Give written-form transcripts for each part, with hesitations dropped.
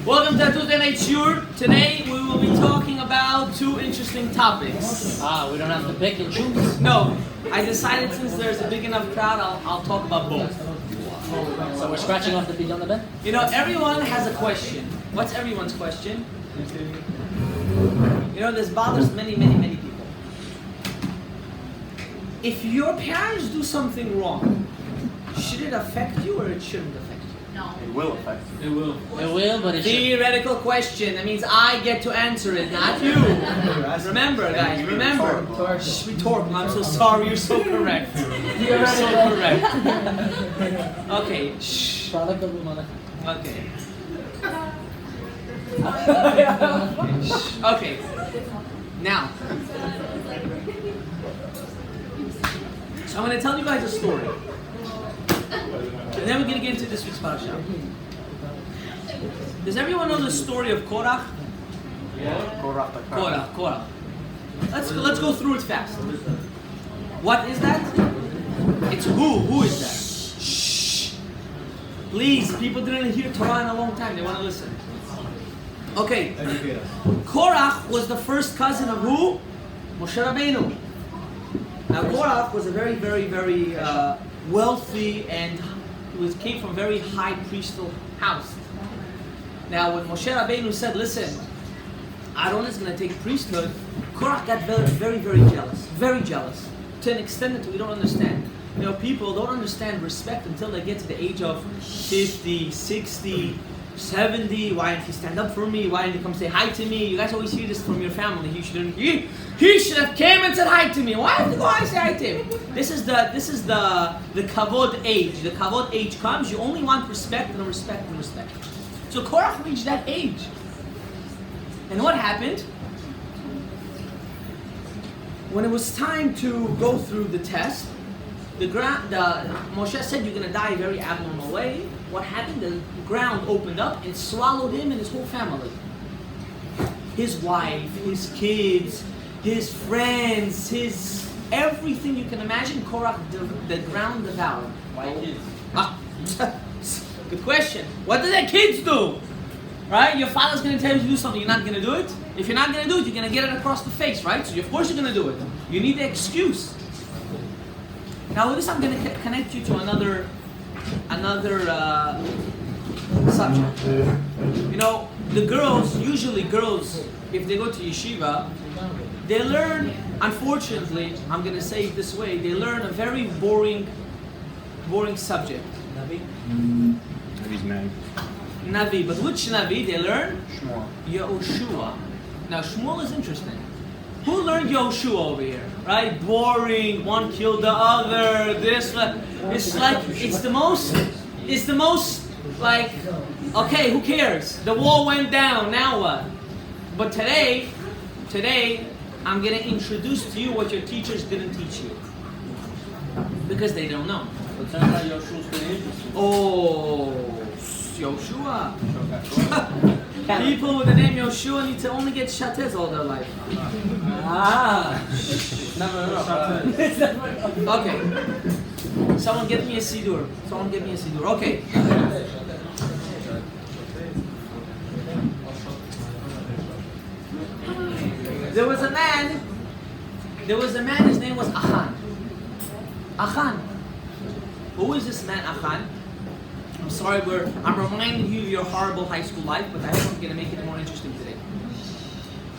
Welcome to Tuesday Night Shiur. Today we will be talking about two interesting topics. We don't have to pick and choose. No, I decided since there's a big enough crowd, I'll talk about both. So we're scratching off the beat on the bed? You know, everyone has a question. What's everyone's question? You know, this bothers many people. If your parents do something wrong, should it affect you or it shouldn't affect you? No. It will affect you. It will, but it should. Theoretical question. That means I get to answer it, not you. Remember, guys, remember. Rhetorical. I'm so sorry, you're so correct. You're so correct. Okay. Shh. Okay. Okay. Now. So I'm going to tell you guys a story. And then we're going to get into this week's parasha. Does everyone know the story of Korach? Korach. Let's go through it fast. What is that? It's who? Who is that? Shh. Please, people didn't hear Torah in a long time. They want to listen. Okay. Korach was the first cousin of who? Moshe Rabbeinu. Now Korach was a very wealthy and came from a very high priestly house. Now when Moshe Rabbeinu said, listen, Aaron is going to take priesthood, Korach got very jealous. Very jealous. To an extent that we don't understand. You know, people don't understand respect until they get to the age of 50, 60, 70. Why didn't he stand up for me? Why didn't he come say hi to me? You guys always hear this from your family. He should have came and said hi to me. Why have to go and say hi to him? This is the kavod age. The kavod age comes. You only want respect and respect and respect. So Korach reached that age. And what happened? When it was time to go through the test, Moshe said you're going to die a very abnormal way. What happened? The ground opened up and swallowed him and his whole family. His wife, his kids, his friends, his everything you can imagine. Korach, the ground devoured. Why kids? Good question. What did their kids do? Right? Your father's going to tell you to do something. You're not going to do it. If you're not going to do it, you're going to get it across the face, right? So of course you're going to do it. You need the excuse. Now with this, I'm going to connect you to another subject. You know, usually girls, if they go to yeshiva, they learn, unfortunately, I'm going to say it this way, they learn a very boring subject. He's mad. Navi, but which Navi they learn? Shmuel. Yehoshua. Now Shmuel is interesting. Who learned Yehoshua over here? Right? Boring, one killed the other, this, it's the most like, okay, who cares? The wall went down, now what? But today, I'm going to introduce to you what your teachers didn't teach you. Because they don't know. But turns out Yoshua's pretty interesting. Oh, Yoshua. People with the name Yoshua need to only get shatez all their life. Never enough. Okay. Someone get me a sidur. Okay. There was a man, his name was Achan. Achan. Who is this man, Achan? I'm sorry, I'm reminding you of your horrible high school life, but I hope I'm going to make it more interesting today.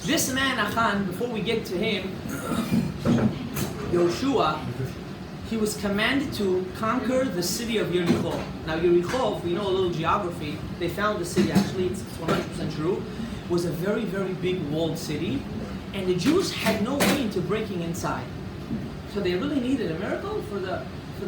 This man, Achan, before we get to him, Yoshua, he was commanded to conquer the city of Yericho. Now Yericho, if we know a little geography, they found the city, actually it's 100% true, was a very big walled city, and the Jews had no way into breaking inside. So they really needed a miracle for the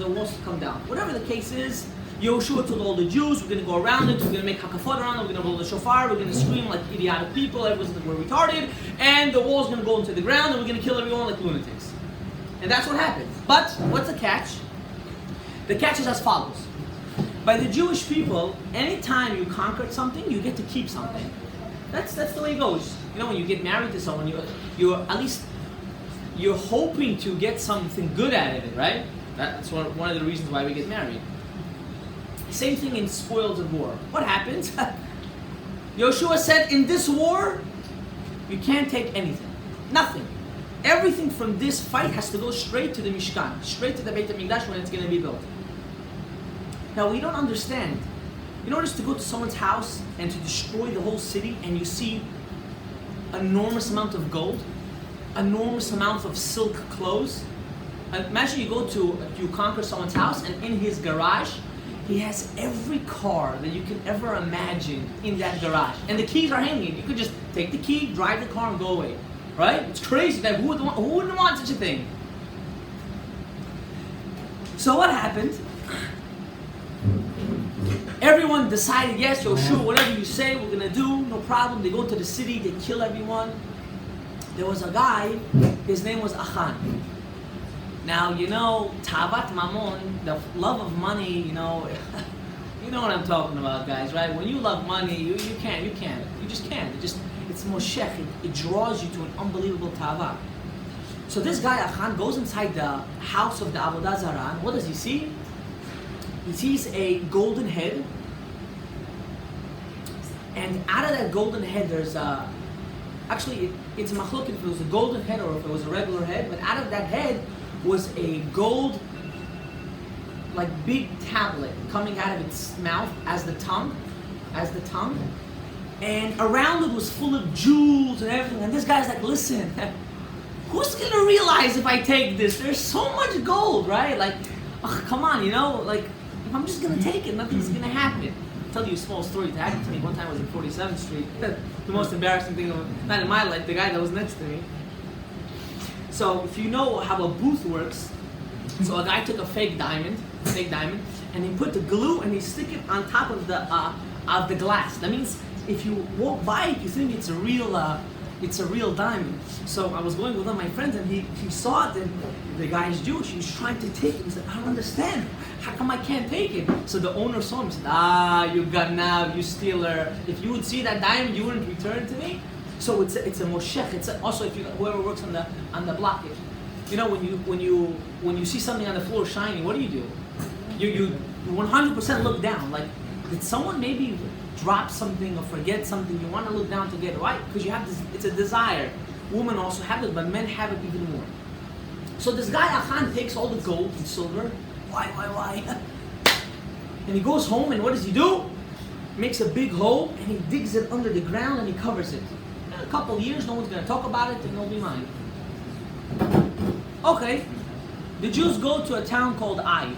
walls to come down. Whatever the case is, Yoshua told all the Jews, we're going to go around it, we're going to make hakafot around it, we're going to blow the shofar, we're going to scream like idiotic people, everyone's going to go retarded, and the wall's going to go into the ground, and we're going to kill everyone like lunatics. And that's what happened. But, what's the catch? The catch is as follows. By the Jewish people, anytime you conquered something, you get to keep something. That's the way it goes. You know, when you get married to someone, you're at least you're hoping to get something good out of it, right? That's one of the reasons why we get married. Same thing in spoils of war. What happens? Yoshua said, in this war, you can't take anything. Nothing. Everything from this fight has to go straight to the Mishkan, straight to the Beit HaMikdash when it's going to be built. Now, we don't understand. You notice to go to someone's house and to destroy the whole city and you see enormous amount of gold, enormous amount of silk clothes. Imagine you conquer someone's house and in his garage, he has every car that you can ever imagine in that garage. And the keys are hanging. You could just take the key, drive the car and go away. Right? It's crazy. That who wouldn't want such a thing? So what happened? Everyone decided, yes, Yoshua, whatever you say, we're going to do, no problem. They go to the city, they kill everyone. There was a guy, his name was Achan. Now, you know, Tavat Mamon, the love of money, you know what I'm talking about, guys, right? When you love money, you just can't. It's moshech, it draws you to an unbelievable tava. So this guy, Achan, goes inside the house of the Avodah Zarah, and what does he see? He sees a golden head, and out of that golden head there's it's a machlok if it was a golden head or if it was a regular head, but out of that head was a gold, like big tablet coming out of its mouth as the tongue, and around it was full of jewels and everything, and this guy's like, listen, who's gonna realize if I take this? There's so much gold, right? Like, come on, like, if I'm just gonna take it, nothing's gonna happen. I'll tell you a small story that happened to me. One time I was in 47th Street. The most embarrassing thing, not in my life, the guy that was next to me. So if you know how a booth works, so a guy took a fake diamond, and he put the glue and he stick it on top of the glass. That means if you walk by it, you think it's a real diamond. So I was going with one of my friends, and he saw it, and the guy is Jewish. He's trying to take it. He said, I don't understand. How come I can't take it? So the owner saw him and said, you ganav, you stealer. If you would see that diamond, you wouldn't return it to me. So it's a moshech. It's also if whoever works on the blockage. You know, when you see something on the floor shining, what do? You 100% look down. Like, did someone maybe drop something or forget something? You want to look down to get it right because you have this. It's a desire. Women also have it, but men have it even more. So this guy Achan takes all the gold and silver. Why? And he goes home, and what does he do? Makes a big hole and he digs it under the ground and he covers it. In a couple of years, no one's going to talk about it and it'll be mine. Okay, the Jews go to a town called Ai.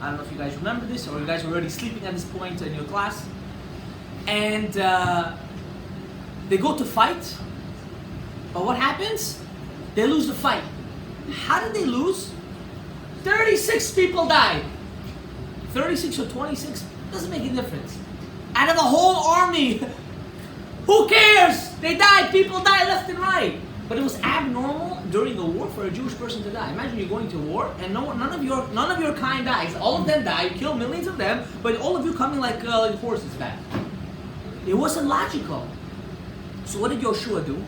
I don't know if you guys remember this, or you guys were already sleeping at this point in your class. And they go to fight. But what happens? They lose the fight. How did they lose? 36 people died. 36 or 26 doesn't make a difference. Out of the whole army, who cares? They died. People die left and right. But it was abnormal during a war for a Jewish person to die. Imagine you're going to war and none of your kind dies. All of them die. You kill millions of them, but all of you coming like horses back. It wasn't logical. So what did Yoshua do?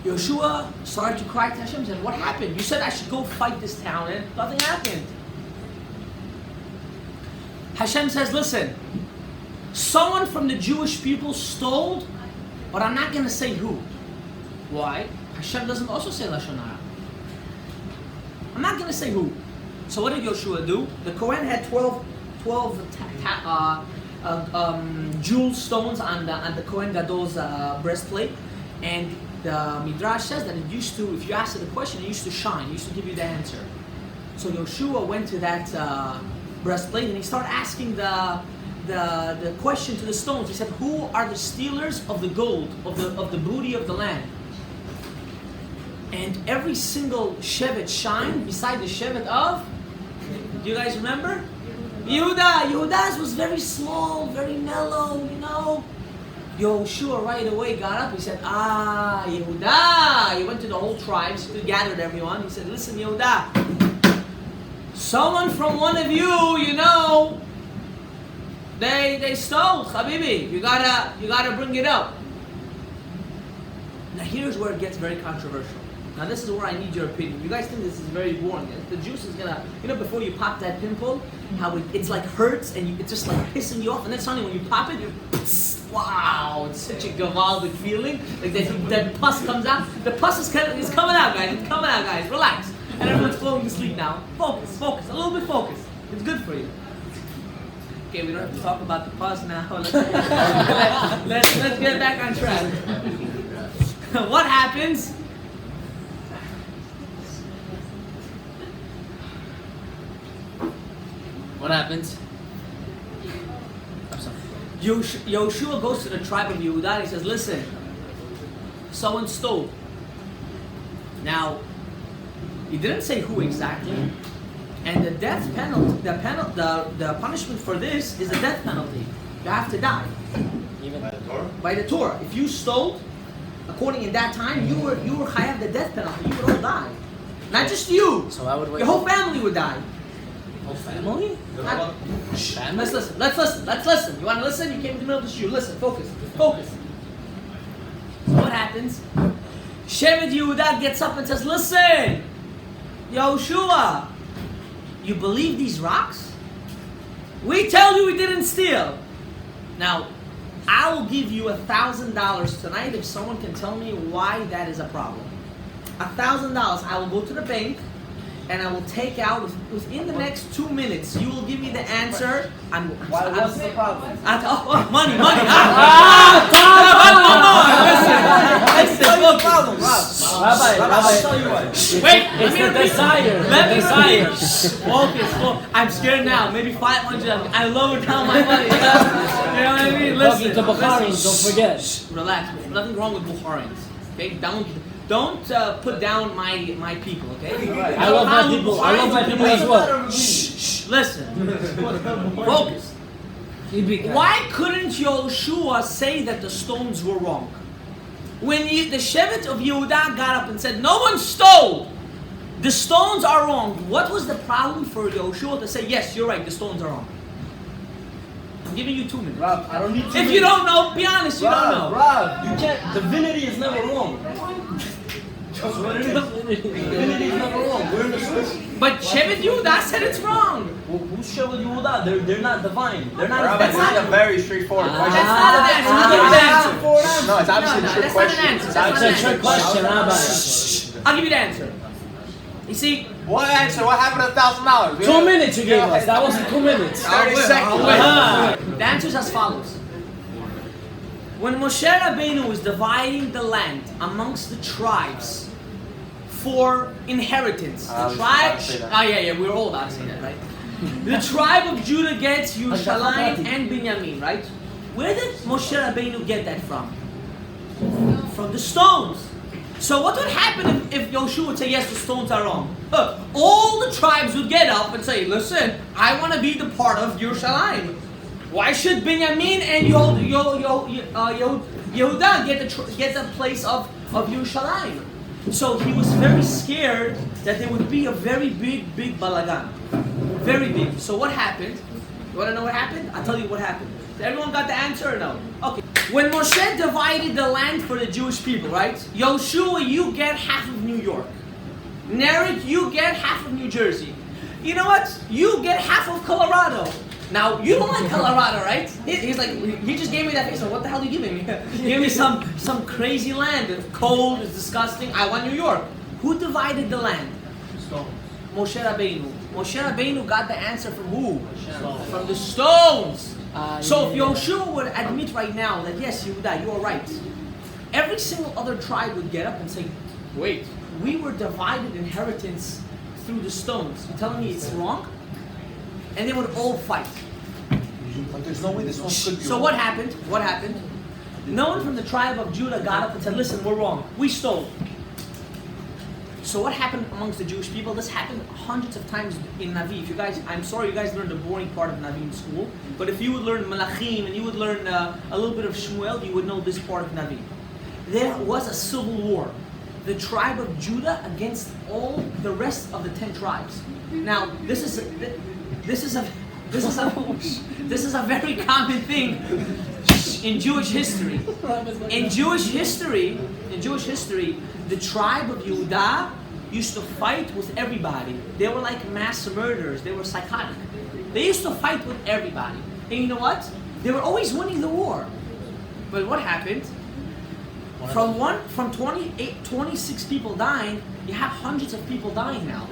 Yoshua started to cry to Hashem and said, what happened? You said I should go fight this town and nothing happened. Hashem says, listen, someone from the Jewish people stole, but I'm not going to say who. Why? Hashem doesn't also say Lashon Hara. I'm not going to say who. So what did Yoshua do? The Kohen had 12 jewel stones on the Kohen Gadol's breastplate, and the Midrash says that it used to, if you asked it a question, it used to shine. It used to give you the answer. So Yoshua went to that breastplate and he started asking the question to the stones. He said, "Who are the stealers of the gold, of the booty of the land?" And every single shevet shined beside the shevet of. Do you guys remember? Yehuda. Yehuda's was very small, very mellow, Yoshua right away got up. He said, Yehuda. He went to the whole tribes. He gathered everyone. He said, listen, Yehuda. Someone from one of you, they stole, Habibi. You gotta bring it up. Now here's where it gets very controversial. Now this is where I need your opinion. You guys think this is very boring. The juice is gonna, before you pop that pimple, how it's like hurts and it's just like pissing you off, and then suddenly when you pop it, wow, it's such a gewaldic feeling. Like that pus comes out. The pus is coming out, guys. It's coming out, guys. Relax. And everyone's falling to sleep now. Focus, a little bit focus. It's good for you. Okay, we don't have to talk about the pus now. Let's get back on track. What happens? What happens? Yoshua goes to the tribe of Yehuda and he says, listen, someone stole. Now, he didn't say who exactly. And the death penalty, the punishment for this is a death penalty. You have to die. Even By the Torah? By the Torah. If you stole, according in that time, you were chayav the death penalty. You would all die. Not just you. so I would wait. Your whole family would die. Whole family? Not- Family? Let's listen. Let's listen. You want to listen? You came in the middle of the shoe. Listen. Focus. So what happens? Shevet Yehuda gets up and says, listen, Yoshua, you believe these rocks? We tell you we didn't steal. Now, I will give you $1,000 tonight if someone can tell me why that is a problem. $1,000. I will go to the bank and I will take out within the next 2 minutes. You will give me the answer. What's the problem? Money. I'll tell you what. Wait, It's the desire. Let me desire. Focus. I'm scared now. Maybe 500. I lowered down my money. You know what I mean? Talking Listen. to Bukharians, don't forget. Relax. Nothing wrong with Bukharians. Okay? Don't put down my people. Okay? I love my people. I love my people as well. Shh. Listen. Focus. Why? Why couldn't Yoshua say that the stones were wrong? When the Shevet of Yehuda got up and said, no one stole, the stones are wrong. What was the problem for Yoshua to say, yes, you're right, the stones are wrong? I'm giving you 2 minutes. Rob, I don't need 2 minutes. If you don't know, be honest, you don't know. Rob, you can't. Divinity is never wrong. That's what it is. Divinity is never wrong. We're in the scripture. But Shevet Yehuda said it's wrong. Well, who's Shevet Yehuda? They're not divine. They're not. Rabbi, this is a very straightforward question. That's not an answer. I'll give you the answer. No, it's obviously a trick that's not an question. answer. It's That's It's not a an trick answer. question, Rabbi. I'll give you the answer. You see, What answer? What happened to $1,000? 2 minutes you gave us. That wasn't 2 minutes. 30 seconds. the answer is as follows. When Moshe Rabbeinu was dividing the land amongst the tribes for inheritance, the I was tribe, about to say that. yeah, we're all about to say that, right? The tribe of Judah gets Yerushalayim and Binyamin, right? Where did Moshe Rabbeinu get that from? From the stones. So what would happen if Yoshua would say, yes, the stones are wrong? All the tribes would get up and say, listen, I want to be the part of Yerushalayim. Why should Binyamin and Yehuda get the place of Yerushalayim? So he was very scared that there would be a very big balagan. Very big. So what happened? You want to know what happened? I'll tell you what happened. Everyone got the answer or no? Okay. When Moshe divided the land for the Jewish people, right? Yoshua, you get half of New York. Narek, you get half of New Jersey. You know what? You get half of Colorado. Now, you don't like Colorado, right? He's like, he just gave me that face. So what the hell are you giving me? He gave me some crazy land. It's cold, it's disgusting. I want New York. Who divided the land? Stones. Moshe Rabbeinu. Moshe Rabbeinu got the answer from who? From the stones. So if Yoshua would admit right now that yes, Yehuda, you are right, every single other tribe would get up and say, wait, we were divided inheritance through the stones. You're telling me it's wrong? And they would all fight. But there's no way this one could be So what happened? What happened? No one from the tribe of Judah got up and said, listen, we're wrong. We stole. So what happened amongst the Jewish people? This happened hundreds of times in Navi. If you guys, I'm sorry you guys learned the boring part of Navi in school, but if you would learn Malachim and you would learn a little bit of Shmuel, you would know this part of Navi. There was a civil war. The tribe of Judah against all the rest of the 10 tribes. Now, this is a very common thing. Jewish history, the tribe of Yehuda used to fight with everybody. They were like mass murderers. They were psychotic. They used to fight with everybody. And you know what? They were always winning the war. But what happened? From 26 people dying, you have hundreds of people dying now.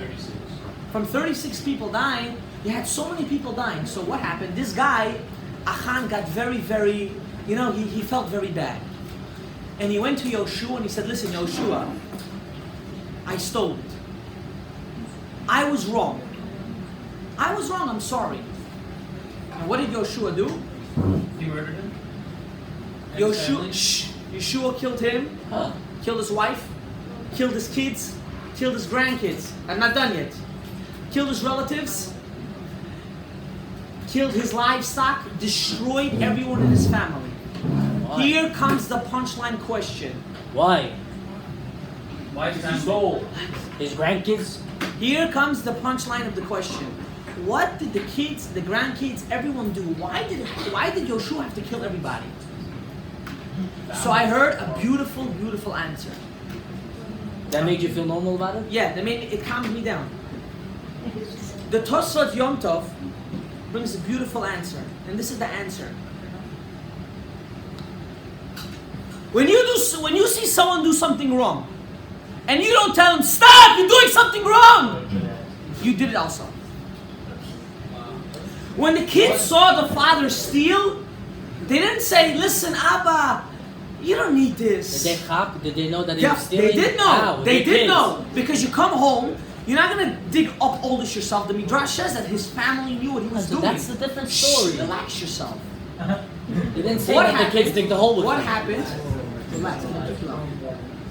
From 36 people dying, you had so many people dying. So what happened? This guy, Achan, got very, very, he felt very bad. And he went to Yoshua and he said, listen, Yoshua, I stole it. I was wrong. I'm sorry. And what did Yoshua do? He murdered him? Yeshua killed him, killed his wife, killed his kids, killed his grandkids. I'm not done yet. Killed his relatives, killed his livestock, destroyed everyone in his family. Why? Here comes the punchline question. Why? Why is he sold? His grandkids? Here comes the punchline of the question. What did the kids, the grandkids, everyone do? Why did Yoshua have to kill everybody? So I heard a beautiful, beautiful answer. That made you feel normal about it? Yeah, it calmed me down. The Tosfot Yom Tov brings a beautiful answer, and this is the answer. When you see someone do something wrong, and you don't tell them, stop, you're doing something wrong, you did it also. When the kids saw the father steal, they didn't say, listen, Abba, you don't need this. Did they cop? Did they know that he was They stealing? did know. How? They They did kids. know. Because you come home, you're not going to dig up all this yourself. The Midrash says that his family knew what he was So doing. that's a different story. Relax yourself. They didn't say What that happened? the kids dig the hole with What him. happened? Relax. I'm gonna take you out.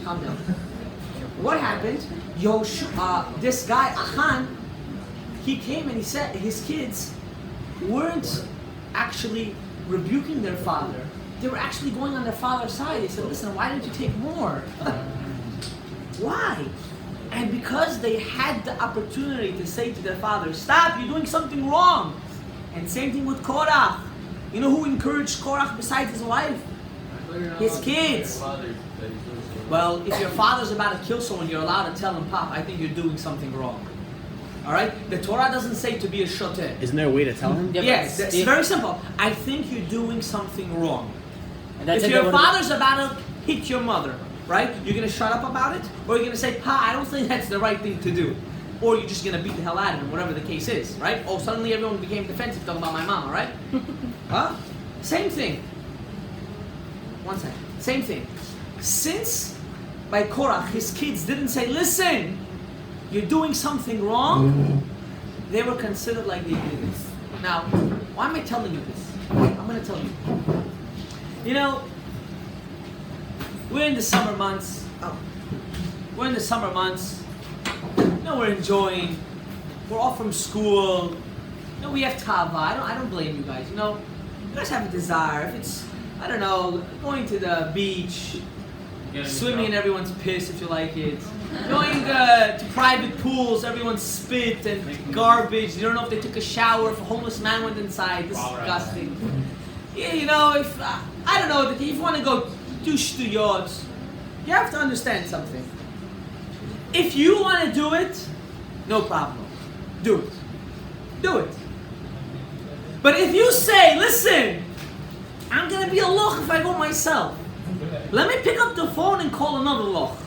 Calm down. What happened? This guy, Achan, he came and he said his kids weren't actually rebuking their father. They were actually going on their father's side. They said, listen, why didn't you take more? Why? And because they had the opportunity to say to their father, stop, you're doing something wrong. And same thing with Korach. You know who encouraged Korach besides his wife? His kids. Well, if your father's about to kill someone, you're allowed to tell him, Pop, I think you're doing something wrong. Alright? The Torah doesn't say to be a shoteh. Isn't there a way to tell him? Yeah, but Yes, it's if- very simple. I think you're doing something wrong. And that's If it, your they would've- father's about to hit your mother, right? You're going to shut up about it? Or you're going to say, Pa, I don't think that's the right thing to do. Or you're just going to beat the hell out of him, whatever the case is, right? Oh, suddenly everyone became defensive talking about my mom, right? Huh? Same thing. One second. Same thing. Since by Korach, his kids didn't say, listen, you're doing something wrong, they were considered like the idiots. Now, why am I telling you this? I'm going to tell you. You know, we're in the summer months. We're in the summer months. We're enjoying. We're off from school. We have tava. I don't blame you guys. You guys have a desire. If it's, I don't know, going to the beach, swimming and everyone's pissed if you like it. Going to private pools, everyone's spit and garbage. You don't know if they took a shower, if a homeless man went inside. Disgusting. Yeah, if I don't know, if you want to go do shtuyot, you have to understand something. If you want to do it, no problem. Do it. Do it. But if you say, listen, I'm going to be a loch if I go myself. Let me pick up the phone and call another loch.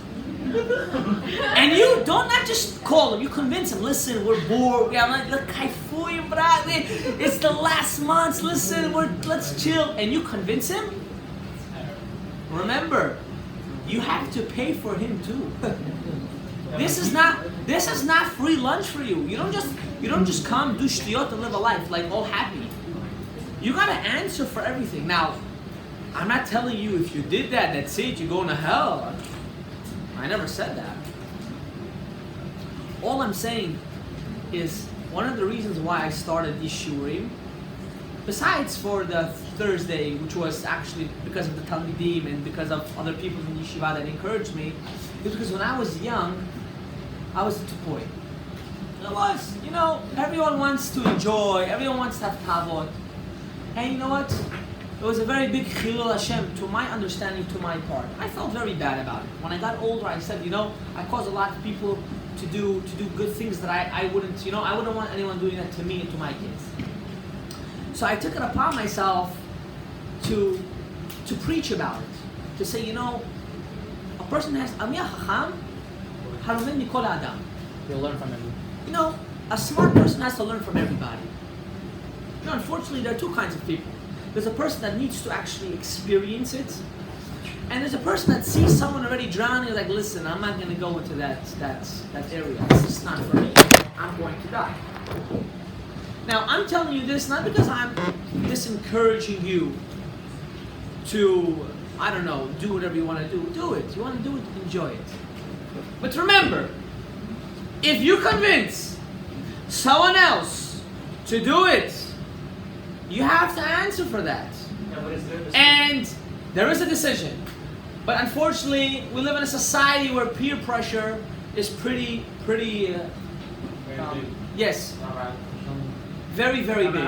And you don't not just call him, you convince him, listen, we're bored, it's the last months, listen, let's chill. And you convince him, remember, you have to pay for him too. This is not free lunch for you. You don't just come, do shtiyot and live a life like all happy. You gotta answer for everything. Now, I'm not telling you if you did that, that's it, you're going to hell. I never said that. All I'm saying is one of the reasons why I started these shiurim, besides for the Thursday, which was actually because of the Talmidim and because of other people in yeshiva that encouraged me, is because when I was young, I was a tupoy. It was, everyone wants to enjoy, everyone wants to have kavod. And you know what? It was a very big chilul Hashem to my understanding, to my part. I felt very bad about it. When I got older, I said, I caused a lot of people to do good things that I wouldn't, I wouldn't want anyone doing that to me and to my kids. So I took it upon myself to preach about it, to say, a person has amiyah chacham haromen mikol adam. You'll learn from him. A smart person has to learn from everybody. Unfortunately, there are two kinds of people. There's a person that needs to actually experience it, and there's a person that sees someone already drowning, like, listen, I'm not going to go into that area. This is not for me. I'm going to die. Now, I'm telling you this not because I'm disencouraging you to, do whatever you want to do. Do it. You want to do it, enjoy it. But remember, if you convince someone else to do it, you have to answer for that. And there is a decision. But unfortunately, we live in a society where peer pressure is pretty yes. Very, very big.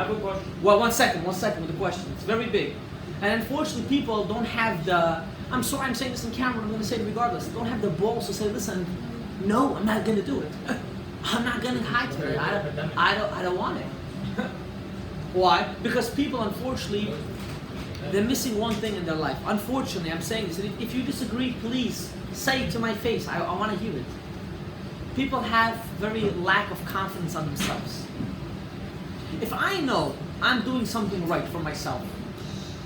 Well, one second with the question. It's very big. And unfortunately, people don't have the, I'm sorry I'm saying this in camera, I'm going to say it regardless, don't have the balls to say, listen, no, I'm not going to do it. I'm not going to hide to it. I don't want it. Why? Because people, unfortunately, they're missing one thing in their life. Unfortunately, I'm saying this, and if you disagree, please say it to my face. I want to hear it. People have very lack of confidence on themselves. If I know I'm doing something right for myself,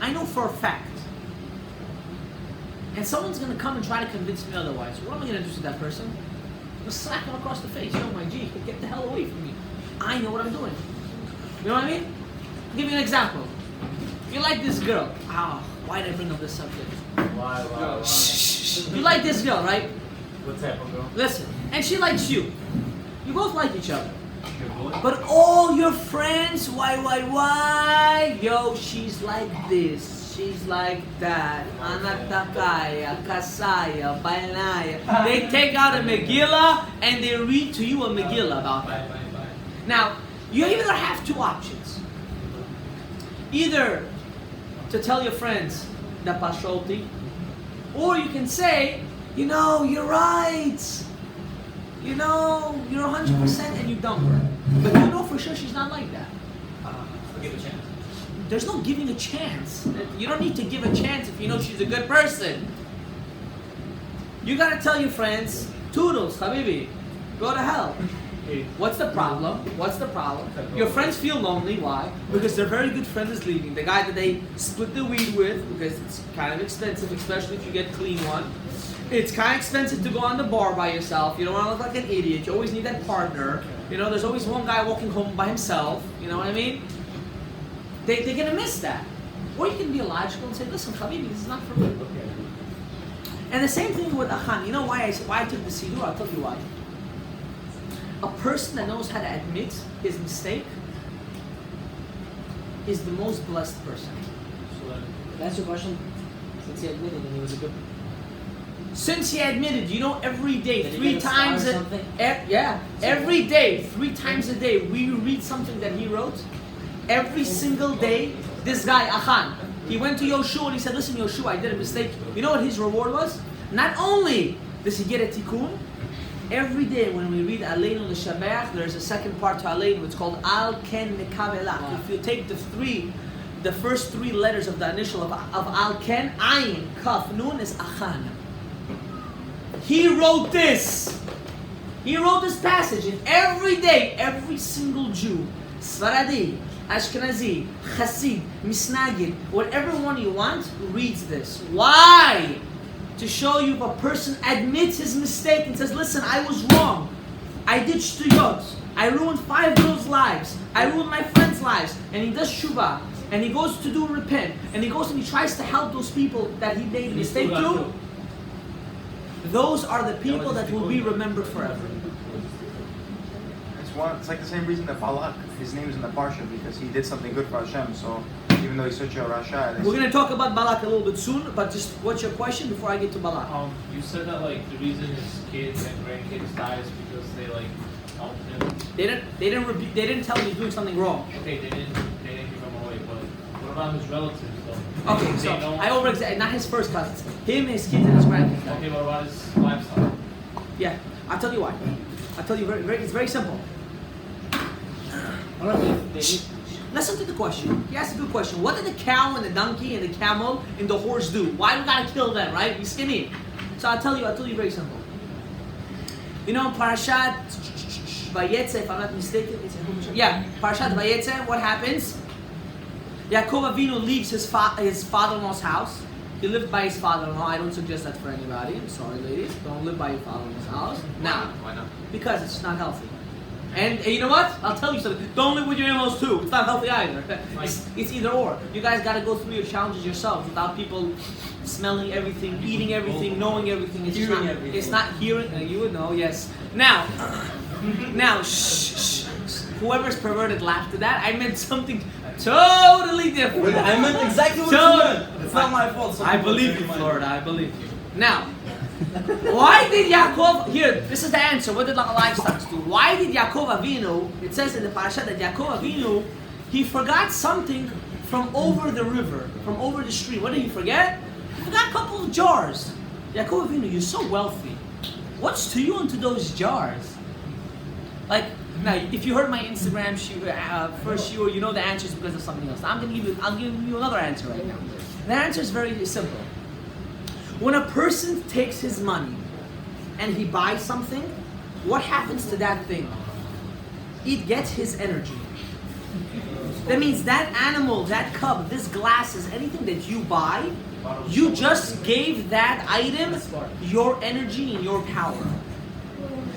I know for a fact, and someone's going to come and try to convince me otherwise, what am I going to do to that person? I'm going to slap him across the face. My G, get the hell away from me. I know what I'm doing. You know what I mean? I'll give you an example. You like this girl. Why did I bring up this subject? Why? You like this girl, right? What's happening, girl? Listen, and she likes you. You both like each other. But all your friends, why? Yo, she's like this. She's like that. Anatakaya, Kasaya, Bainaya. They take out a Megillah and they read to you a Megillah about that. Now, you either have two options. Either to tell your friends the Pasholti, or you can say, you're right. You're 100% and you dump her. But you know for sure she's not like that. Give a chance. There's no giving a chance. You don't need to give a chance if you know she's a good person. You gotta tell your friends, toodles, habibi, go to hell. What's the problem? Your friends feel lonely. Why? Because their very good friend is leaving. The guy that they split the weed with, because it's kind of expensive, especially if you get clean one. It's kind of expensive to go on the bar by yourself. You don't want to look like an idiot. You always need that partner. There's always one guy walking home by himself. You know what I mean? They're going to miss that. Or you can be illogical and say, listen, Habibi, this is not for me. And the same thing with Achan. You know why I took the Siddur? I'll tell you why. A person that knows how to admit his mistake is the most blessed person. That's your question? Since he admitted and he was a good... Since he admitted, every day, Did he 3 get a star times or a something? every day, 3 times a day, we read something that he wrote. Every single day, this guy, Achan, he went to Yoshua and he said, listen, Yoshua, I did a mistake. You know what his reward was? Not only does he get a tikkun, every day when we read Aleinu L'Shabeach, there's a second part to Aleinu. It's called Al Ken Mekavelach. If you take the first 3 letters of the initial of Al Ken, Ayin, Kaf, Nun is Achan. He wrote this. He wrote this passage, and every day, every single Jew, Sfaradi, Ashkenazi, Chassid, Misnagid, whatever one you want, reads this. Why? To show you if a person admits his mistake and says, listen, I was wrong. I did shtuyot. I ruined 5 girls' lives. I ruined my friends' lives. And he does shuvah. And he goes to do repent. And he goes and he tries to help those people that he made a mistake to. Those are the people that will be remembered forever. It's like the same reason that Balak, his name is in the Parsha, because he did something good for Hashem. So even though he's such a Rasha, We're going to talk about Balak a little bit soon, but just what's your question before I get to Balak? You said that the reason his kids and grandkids die is because they helped him. They didn't tell him he's doing something wrong. Okay, they didn't give him away, but what about his relatives though? Okay, so They don't- I over not his first cousins. Him, his kids, and his grandkids. Okay, what about his livestock? Yeah, I'll tell you why. I'll tell you it's very simple. What if they Listen to the question. He asked a good question. What did the cow and the donkey and the camel and the horse do? Why we gotta kill them, right? We skinny. So I'll tell you very simple. You know, Parashat Vayetze, if I'm not mistaken, yeah, Parashat Vayetze, what happens? Yaakov Avinu leaves his father-in-law's house. He lived by his father-in-law. I don't suggest that for anybody. I'm sorry, ladies. Don't live by your father-in-law's house. Now, Why not? because it's not healthy. And you know what? I'll tell you something. Don't live with your in-laws too. It's not healthy either. It's either or. You guys got to go through your challenges yourselves without people smelling everything, eating everything, knowing everything. It's Hearing not, everything. It's not hearing. You would know, yes. Now, shh. Whoever's perverted laughed at that. I meant something totally different. I meant exactly what you meant. It's not my fault. Some I people believe say you, mine. Florida. I believe you. Now, why did Yaakov, here, this is the answer, what did livestock do? Why did Yaakov Avinu, it says in the parasha that Yaakov Avinu, he forgot something from over the river, from over the stream. What did he forget? He forgot a couple of jars. Yaakov Avinu, you're so wealthy. What's to you and to those jars? Like, now, if you heard my Instagram first shiur, you know the answer is because of something else. I'll give you another answer right now. The answer is very simple. When a person takes his money and he buys something, what happens to that thing? It gets his energy. That means that animal, that cup, this glasses, anything that you buy, you just gave that item your energy and your power.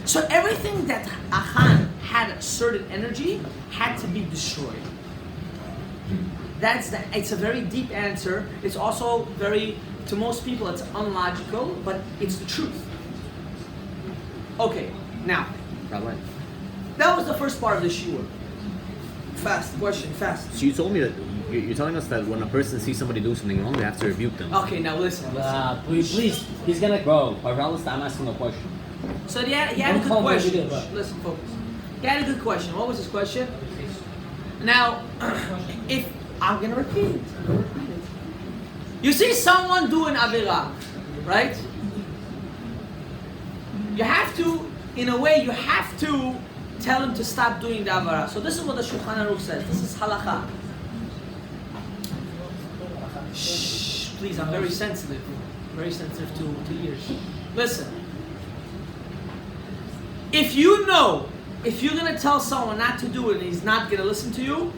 So everything that Achan had a certain energy had to be destroyed. It's a very deep answer. It's also very, to most people, it's unlogical, but it's the truth. Okay, now, that was the first part of the shiur. Fast, question, fast. So you told me that you're telling us that when a person sees somebody do something wrong, they have to rebuke them. Okay, now listen. please, he's gonna grow. Parvalis, I'm asking a question. So he had a Don't good call me question. video, but- Listen, focus. He had a good question. What was his question? Now, if I'm gonna repeat it. You see someone do an avira, right? You have to, in a way, you have to tell him to stop doing the avira. So this is what the Shulchan Aruch says. This is halakha. Shh, please, I'm very sensitive to ears. Listen. If you know, if you're gonna tell someone not to do it and he's not gonna listen to you,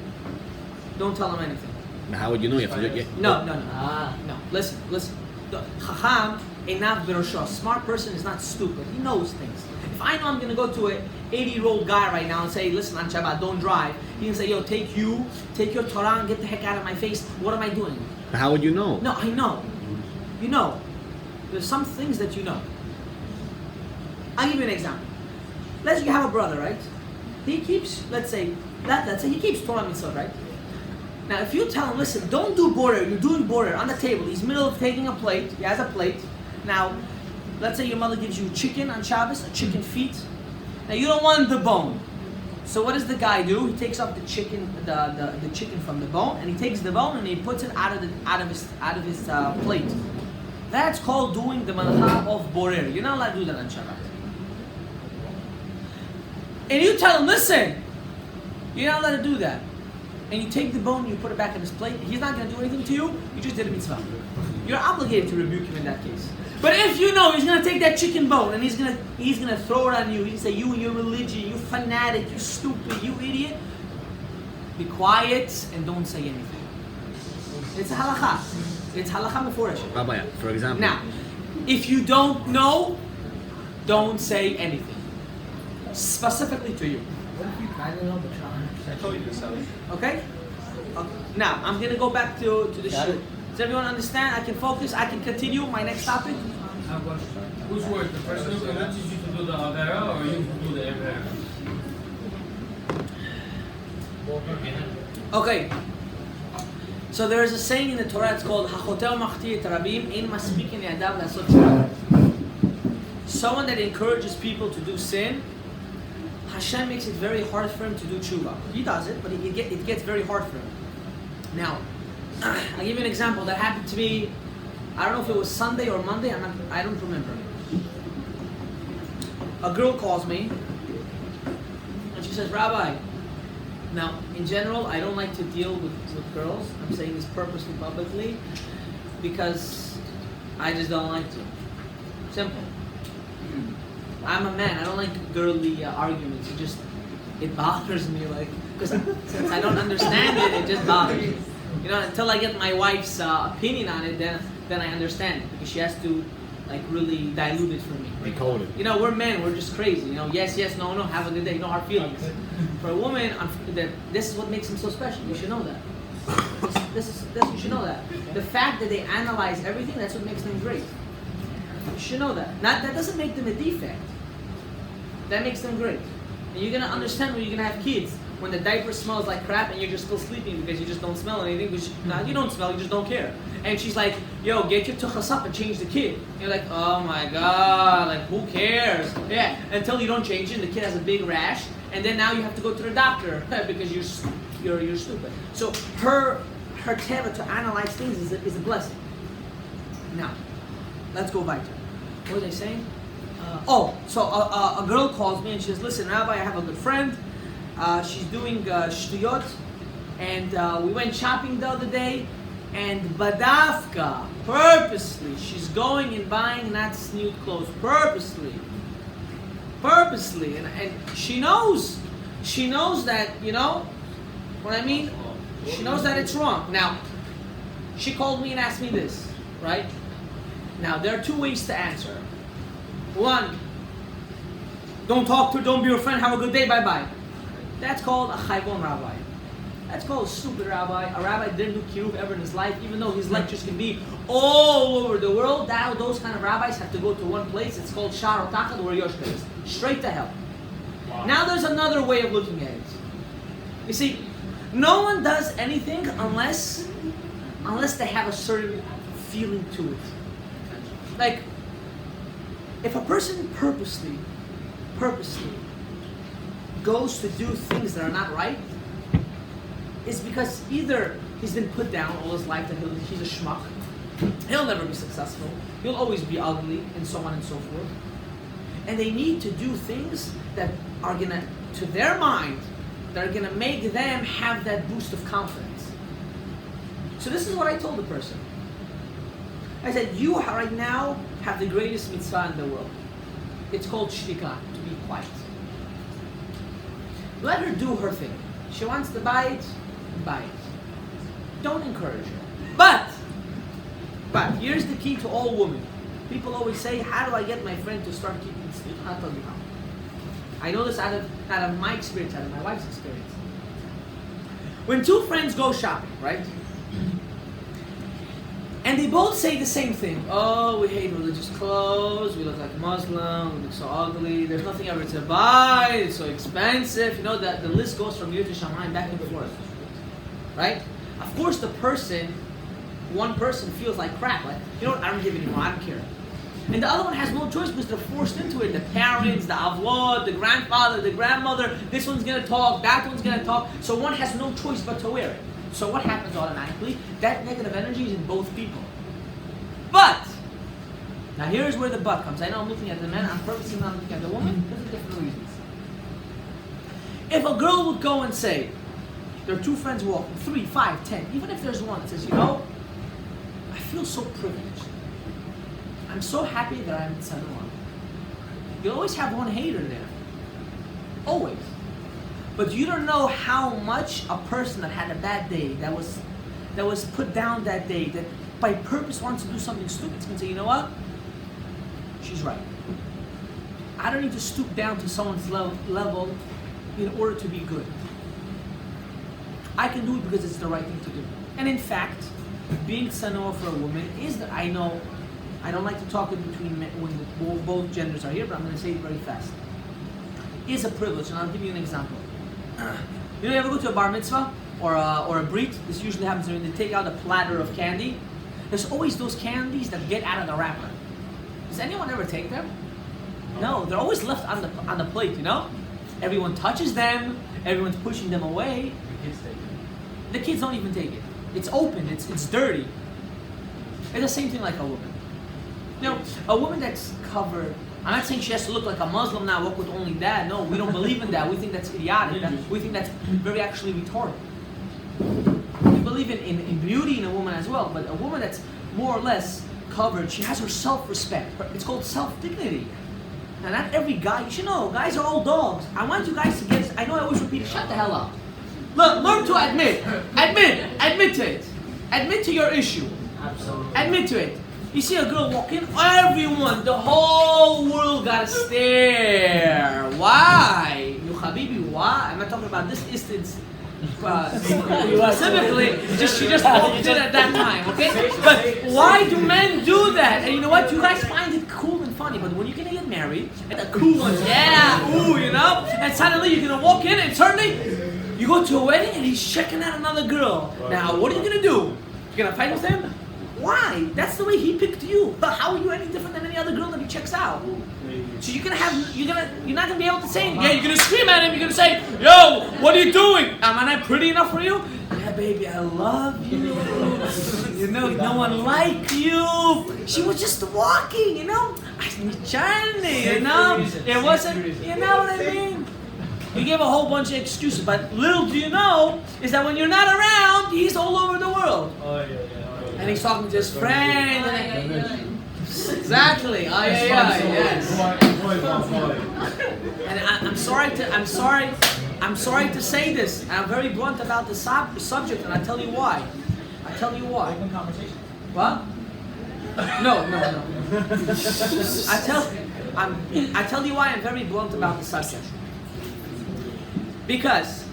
don't tell him anything. How would you know? You have to do it. No. No. Listen. The Chacham einav berosho. A smart person is not stupid. He knows things. If I know I'm gonna go to an 80-year-old guy right now and say, listen, on Shabbat, don't drive. He can say, yo, take your Torah and get the heck out of my face. What am I doing? But how would you know? No, I know. You know. There's some things that you know. I'll give you an example. Let's say you have a brother, right? He keeps, let's say he keeps Torah mitzvot, right? Now, if you tell him, listen, don't do borer, you're doing borer on the table. He's middle of taking a plate. He has a plate. Now, let's say your mother gives you chicken on Shabbos, a chicken feet. Now, you don't want the bone. So what does the guy do? He takes off the chicken, the chicken from the bone, and he takes the bone and he puts it out of his plate. That's called doing the malacha of borer. You're not allowed to do that on Shabbat. And you tell him, listen, you're not allowed to do that. And you take the bone and you put it back on his plate. He's not going to do anything to you. You just did a mitzvah. You're obligated to rebuke him in that case. But if you know he's going to take that chicken bone and he's going to throw it on you, he's going to say, you and your religion, you fanatic, you stupid, you idiot, be quiet and don't say anything. It's a halakha. It's halakha meforesh. Rabbi, for example. Now, if you don't know, don't say anything. Specifically to you. I told you this, Sally. Okay? Now, I'm going to go back to the Got shoot. it. Does everyone understand? I can focus. I can continue my next topic. Who's worse, the person who convinces you to do the avera or you who do the avera? Okay. So there is a saying in the Torah, it's called Hachotel Machti et Rabim Ein Maspikin Yadav Lasot Tshuva. Someone that encourages people to do sin, Hashem makes it very hard for him to do tshuva. He does it, but it gets very hard for him. Now, I'll give you an example that happened to me. I don't know if it was Sunday or Monday. I don't remember. A girl calls me and she says, Rabbi, now in general I don't like to deal with girls. I'm saying this purposely publicly because I just don't like to. Simple. I'm a man. I don't like girly arguments. It bothers me, like, because since I don't understand it, it just bothers me. You know, until I get my wife's opinion on it, then I understand it, because she has to, like, really dilute it for me. Decode it. You know, we're men. We're just crazy. You know, yes, yes, no, no. Have a good day. No hard feelings. For a woman, this is what makes them so special. You should know that. This you should know that. The fact that they analyze everything, that's what makes them great. You should know that. That doesn't make them a defect. That makes them great. And you're gonna understand when you're gonna have kids, when the diaper smells like crap and you're just still sleeping because you just don't smell anything, because you don't smell, you just don't care. And she's like, yo, get your tuchas up and change the kid. And you're like, oh my god, like who cares? Yeah, until you don't change it and the kid has a big rash, and then now you have to go to the doctor because you're stupid. So her teva to analyze things is a blessing. Now, let's go back to it. What was I saying? So a girl calls me and she says, listen, Rabbi, I have a good friend. She's doing shtuyot, and we went shopping the other day, and badavka, purposely, she's going and buying not snoot clothes, purposely, and she knows that, you know what I mean? She knows that it's wrong. Now, she called me and asked me this, right? Now, there are two ways to answer. One, don't talk to her, don't be her friend, have a good day, bye-bye. That's called a chayvon rabbi. That's called a stupid rabbi. A rabbi didn't do kiruv ever in his life, even though his lectures can be all over the world. Now those kind of rabbis have to go to one place. It's called Shar Otachad, where Yoshka is. Straight to hell. Wow. Now there's another way of looking at it. You see, no one does anything unless they have a certain feeling to it. Like, if a person purposely goes to do things that are not right, it's because either he's been put down all his life that he's a schmuck, he'll never be successful, he'll always be ugly, and so on and so forth. And they need to do things that are gonna, to their mind, that are gonna make them have that boost of confidence. So this is what I told the person. I said, you right now have the greatest mitzvah in the world. It's called shtika, to be quiet. Let her do her thing. She wants to buy it, buy it. Don't encourage her. But here's the key to all women. People always say, how do I get my friend to start keeping sleep? I'll tell you how. I know this out of my experience, out of my wife's experience. When two friends go shopping, right? And they both say the same thing. Oh, we hate religious clothes, we look like Muslim, we look so ugly, there's nothing ever to buy, it's so expensive. You know, the list goes from here to Shamayim back and forth. Right? Of course one person feels like crap. Like, you know what, I don't give anymore, I don't care. And the other one has no choice because they're forced into it. The parents, the avlod, the grandfather, the grandmother, this one's gonna talk, that one's gonna talk. So one has no choice but to wear it. So what happens automatically? That negative energy is in both people. But, now here's where the but comes. I know I'm looking at the man, I'm purposely not looking at the woman, because of different reasons. If a girl would go and say, there are two friends walking, 3, 5, 10, even if there's one that says, you know, I feel so privileged. I'm so happy that I'm in Tzadua. You'll always have one hater there. Always. But you don't know how much a person that had a bad day, that was put down that day, that by purpose wants to do something stupid, is going to say, you know what? She's right. I don't need to stoop down to someone's level in order to be good. I can do it because it's the right thing to do. And in fact, being tzanua for a woman is that, I know, I don't like to talk in between men, when both genders are here, but I'm going to say it very fast. Is a privilege, and I'll give you an example. You ever go to a bar mitzvah or a brit? This usually happens when they take out a platter of candy. There's always those candies that get out of the wrapper. Does anyone ever take them? No, they're always left on the plate, you know? Everyone touches them, everyone's pushing them away. The kids take it. The kids don't even take it. It's open. It's dirty. It's the same thing like a woman. You know, a woman that's covered. I'm not saying she has to look like a Muslim now, walk with only that. No, we don't believe in that. We think that's idiotic. We think that's very actually retarded. We believe in beauty in a woman as well, but a woman that's more or less covered, she has her self-respect. It's called self-dignity. Now, not every guy, you should know, guys are all dogs. I want you guys to get, I know I always repeat, shut the hell up. Look, learn to admit to it. Admit to your issue. Absolutely. Admit to it. You see a girl walk in, everyone, the whole world gotta stare. Why? You habibi, why? I'm not talking about this instance specifically. She just walked in at that time, okay? But why do men do that? And you know what? You guys find it cool and funny, but when you're gonna get married, and the cool ones, yeah, ooh, you know? And suddenly you're gonna walk in and suddenly you go to a wedding and he's checking out another girl. Now, what are you gonna do? You're gonna fight with him? Why? That's the way he picked you. How are you any different than any other girl that he checks out? So you're not gonna be able to say anything. Yeah, you're gonna scream at him. You're gonna say, "Yo, what are you doing? Am I not pretty enough for you?" Yeah, baby, I love you. You know, no one like you. She was just walking. You know, you know, it wasn't. You know what I mean? You gave a whole bunch of excuses, but little do you know is that when you're not around, he's all over the world. And he's talking to his friend. Exactly. Yes. And I'm sorry to say this. And I'm very blunt about the subject, and I tell you why. Open conversation. What? No. I tell you why I'm very blunt about the subject. Because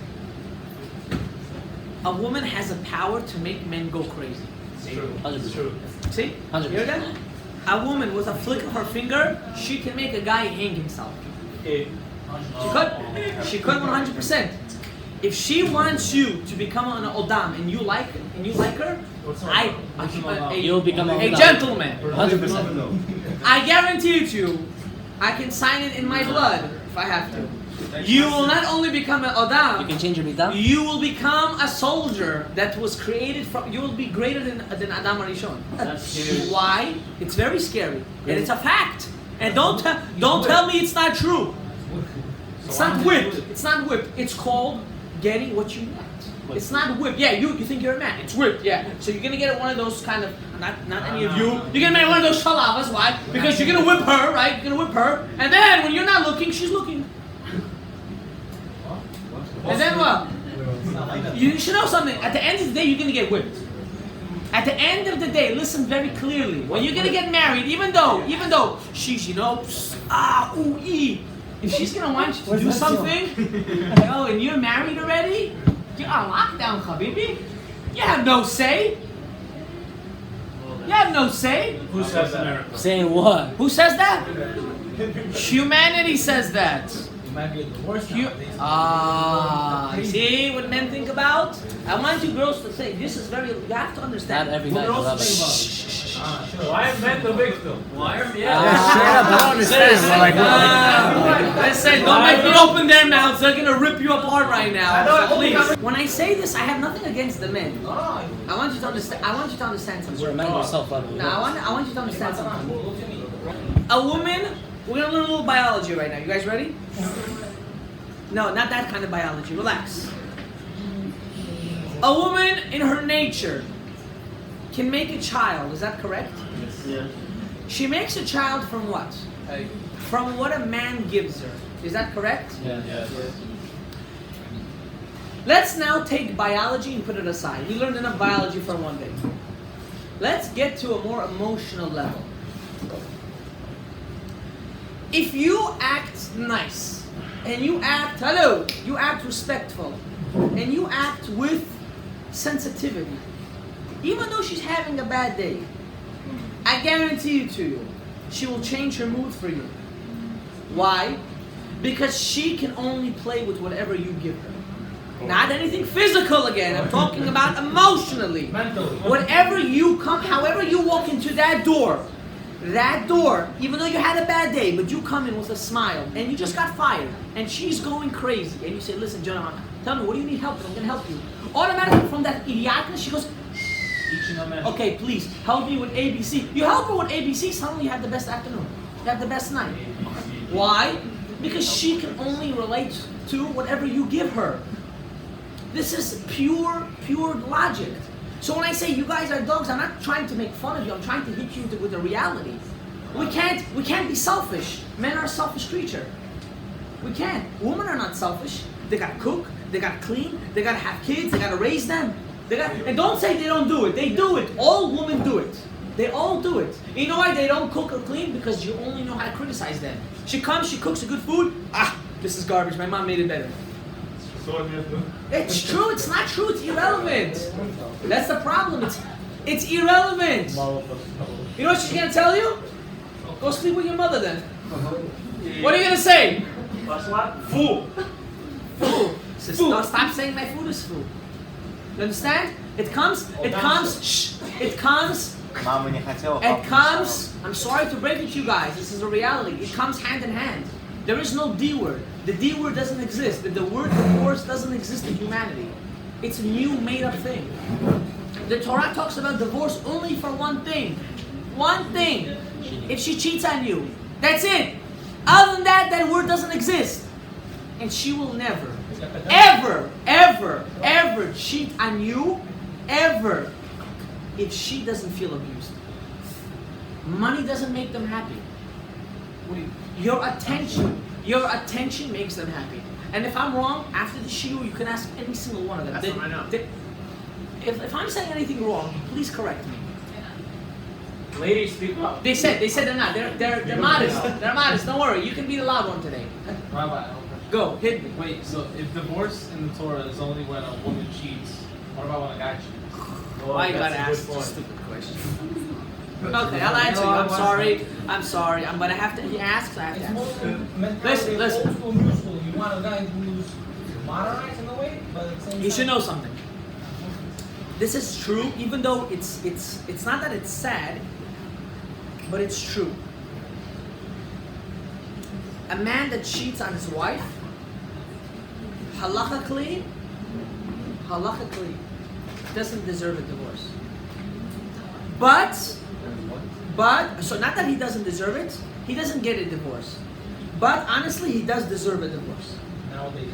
a woman has a power to make men go crazy. It's true. See? 100%. You hear that? A woman with a flick of her finger, she can make a guy hang himself. She could 100%. If she wants you to become an Odam and you like her, You'll become a gentleman. 100%. I guarantee it to you, I can sign it in my blood if I have to. You will not only become an Odam, You can change your midah. you will become a soldier that was created from. You will be greater than Adam Arishon. That's scary. Why? It's very scary, and it's a fact. And don't tell me it's not true. It's not whipped. It's not whipped. It's called getting what you want. It's not whipped. Yeah, you think you're a man. It's whipped. Yeah. So you're gonna get one of those kind of not any of you. You're gonna make one of those shalavas. Why? Because you're gonna whip her, right? You're gonna whip her, and then when you're not looking, she's looking. And then what? You should know something. At the end of the day, you're gonna get whipped. At the end of the day, listen very clearly. When you're gonna get married, even though she's, if she's gonna want you to do something, and you're married already, you're on lockdown, habibi. You have no say. You have no say. Who says that? Saying what? Who says that? Humanity says that. Might be a divorce You see what men think about? I want you girls to say, this is very, you have to understand. Not every What night girls I love think it. about. Why is men the victim? Why are Straight up, I don't understand. We're like, Listen, don't make me open their mouths. They're gonna rip you apart right now. So please. When I say this, I have nothing against the men. I want you to understand. I want you to understand something. You're a man yourself, brother. No, I want you to understand something. A woman. We're gonna learn a little biology right now. You guys ready? No, not that kind of biology. Relax. A woman in her nature can make a child. Is that correct? Yes. She makes a child from what? From what a man gives her. Is that correct? Yes. Let's now take biology and put it aside. We learned enough biology for one day. Let's get to a more emotional level. If you act nice, and you act respectful, and you act with sensitivity, even though she's having a bad day, I guarantee you to you, she will change her mood for you. Why? Because she can only play with whatever you give her. Not anything physical again, I'm talking about emotionally. Mentally. Whatever you come, however you walk into that door, even though you had a bad day, but you come in with a smile, and you just got fired, and she's going crazy, and you say, listen, Jonathan, tell me, what do you need help with? I'm going to help you. Automatically from that idiotness, she goes, Each in a measure. Okay, please help me with ABC. You help her with ABC, suddenly you have the best afternoon. You have the best night. Why? Because she can only relate to whatever you give her. This is pure logic. So when I say you guys are dogs, I'm not trying to make fun of you. I'm trying to hit you with the reality. We can't be selfish. Men are a selfish creature. We can't. Women are not selfish. They gotta cook. They gotta clean. They gotta have kids. They gotta raise them. And don't say they don't do it. They do it. All women do it. They all do it. You know why they don't cook or clean? Because you only know how to criticize them. She comes, she cooks a good food. This is garbage. My mom made it better. It's true. It's not true. It's irrelevant. That's the problem. It's irrelevant. You know what she's gonna tell you? Go sleep with your mother then. What are you gonna say? Fool. Fool. Says, no, stop saying my food is food. You understand? It comes. Mama не хотела. It comes. I'm sorry to break it to you guys. This is a reality. It comes hand in hand. There is no D word. The D word doesn't exist. The word divorce doesn't exist in humanity. It's a new made-up thing. The Torah talks about divorce only for one thing. One thing. If she cheats on you. That's it. Other than that, that word doesn't exist. And she will never, ever cheat on you, ever, if she doesn't feel abused. Money doesn't make them happy. Your attention makes them happy. And if I'm wrong, after the shiur, you can ask any single one of them. That's what I know. If I'm saying anything wrong, please correct me. Ladies, speak up. They said they're not. They're modest. They're modest. Don't worry. You can be the loud one today. Rabbi, Go, hit me. wait, so if divorce in the Torah is only when a woman cheats, what about when a guy cheats? Why you gotta ask such a stupid question? Okay, I'll answer you. I'm sorry. I'm gonna have to. He asks. I have to ask. Listen. Old school, new school. You want a guy who's modernized in a way, but at the same You should time- know something. This is true, even though it's not that it's sad, but it's true. A man that cheats on his wife, halachically, doesn't deserve a divorce. But, so not that he doesn't deserve it, he doesn't get a divorce. But honestly, he does deserve a divorce. Nowadays.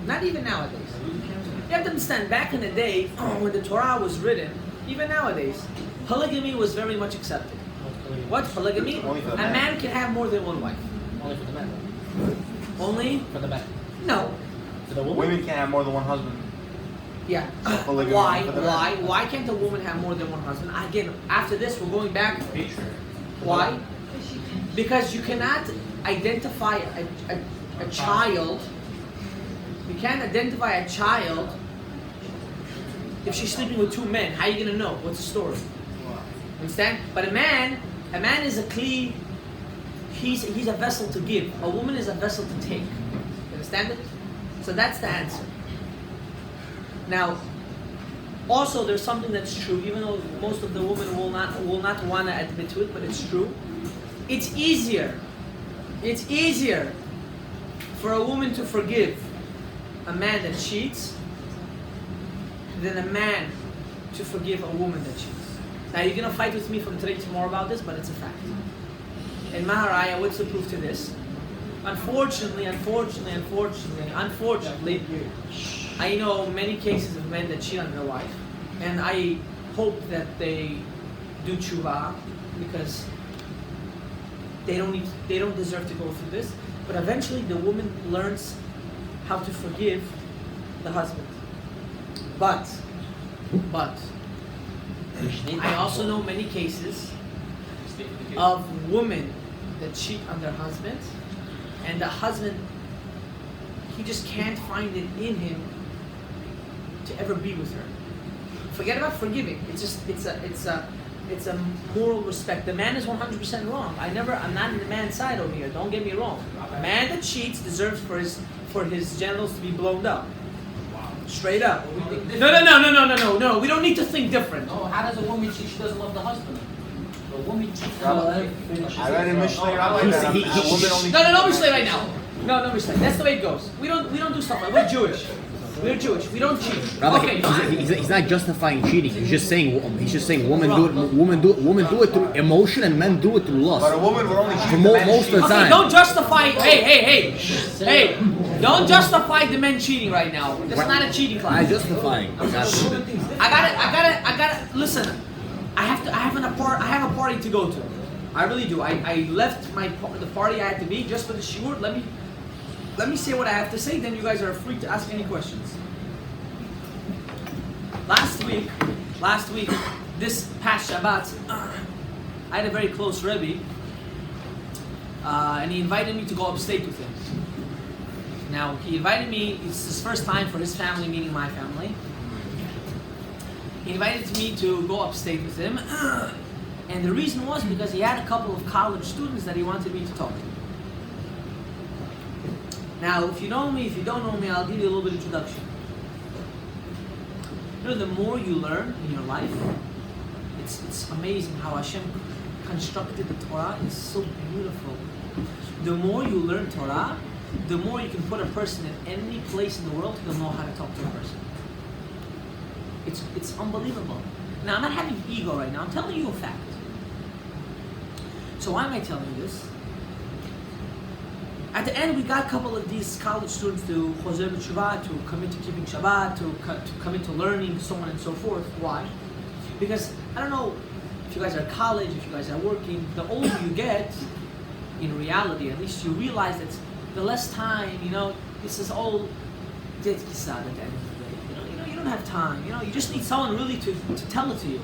Not even nowadays. You have to understand, back in the day, when the Torah was written, even nowadays, polygamy was very much accepted. What polygamy? Only for the A men. man can have more than one wife. Only for the men. Only? For the men. No. For the woman. Women can't have more than one husband. Yeah. polygamy Why? for the men. Why can't a woman have more than one husband? Again, after this, we're going back. Patriarch. Why? Because you cannot identify a child. You can't identify a child if she's sleeping with two men. How are you gonna know? What's the story? Understand? But a man is a kli. He's a vessel to give. A woman is a vessel to take. You understand it? So that's the answer. Now, also there's something that's true, even though most of the women will not want to admit to it, but it's true. It's easier for a woman to forgive a man that cheats than a man to forgive a woman that cheats. Now you're gonna fight with me from today to tomorrow about this, but it's a fact. In Maharaya, what's the proof to this? Unfortunately, I know many cases of men that cheat on their wife, and I hope that they do tshuva because they don't deserve to go through this. But eventually, the woman learns how to forgive the husband. But I also know many cases of women that cheat on their husband, and the husband, he just can't find it in him to ever be with her. Forget about forgiving. It's a moral respect. The man is 100% wrong. I'm not in the man's side over here. Don't get me wrong. A man that cheats deserves for his genitals to be blown up. Straight up. No. We don't need to think different. No, how does a woman cheat? She doesn't love the husband. The woman cheats. I read in Mishnah Rabbi that a woman only. No, Mishlei right now. No, Mishlei. That's the way it goes. We don't do stuff like that. We're Jewish. We're Jewish. We don't cheat. Rabbi, Okay, fine. he's not justifying cheating. He's just saying women do it through emotion and men do it through lust. But a woman would only cheat For the man most of the cheating. Okay, time. don't justify. Hey! Don't justify the men cheating right now. This is not a cheating I'm class. justifying. I gotta. Listen, I have a party to go to. I really do. I left the party I had to be just for the shiur. Let me say what I have to say. Then you guys are free to ask any questions. Last week, this past Shabbat, I had a very close Rebbe, and he invited me to go upstate with him. Now, he invited me, it's his first time for his family meeting my family. He invited me to go upstate with him, and the reason was because he had a couple of college students that he wanted me to talk to. Now, if you know me, if you don't know me, I'll give you a little bit of introduction. You know, the more you learn in your life, it's amazing how Hashem constructed the Torah. It's so beautiful. The more you learn Torah, the more you can put a person in any place in the world, he'll know how to talk to a person. It's unbelievable. Now, I'm not having ego right now. I'm telling you a fact. So why am I telling you this? At the end, we got a couple of these college students to Choser B'Tshuva, to commit to keeping Shabbat, to commit to learning, so on and so forth. Why? Because, I don't know if you guys are at college, if you guys are working, the older you get, in reality, at least you realize that the less time, this is all dead kisad at the end of the day. You don't have time. You just need someone really to tell it to you.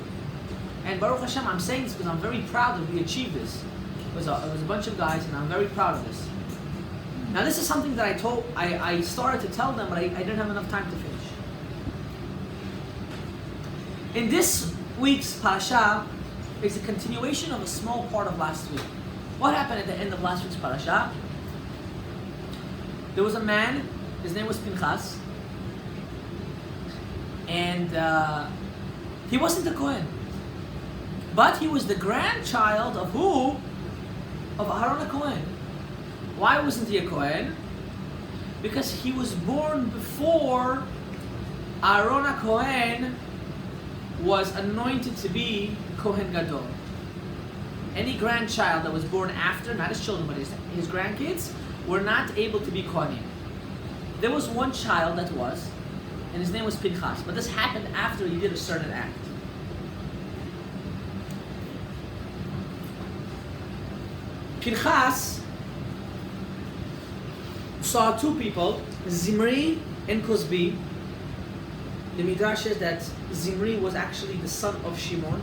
And Baruch Hashem, I'm saying this because I'm very proud that we achieved this. It was a bunch of guys, and I'm very proud of this. Now, this is something that I started to tell them, but I didn't have enough time to finish. In this week's parasha is a continuation of a small part of last week. What happened at the end of last week's parasha? There was a man, his name was Pinchas, and he wasn't a Kohen, but he was the grandchild of who? Of Aaron Kohen. Why wasn't he a Kohen? Because he was born before Aaron Kohen was anointed to be Kohen Gadol. Any grandchild that was born after, not his children, but his grandkids, were not able to be Kohanim. There was one child that was, and his name was Pinchas, but this happened after he did a certain act. Pinchas saw two people, Zimri and Cosbi. The Midrash says that Zimri was actually the son of Shimon.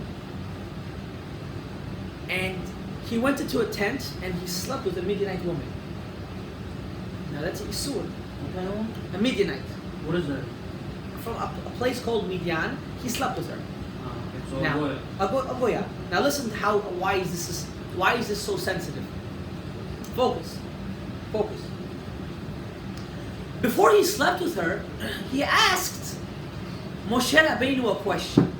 And he went into a tent and he slept with a Midianite woman. Now that's Isur. A Midianite. What is that? From a place called Midian, he slept with her. So Now, a goya. Now listen to why is this so sensitive? Focus. Before he slept with her, he asked Moshe Rabbeinu a question.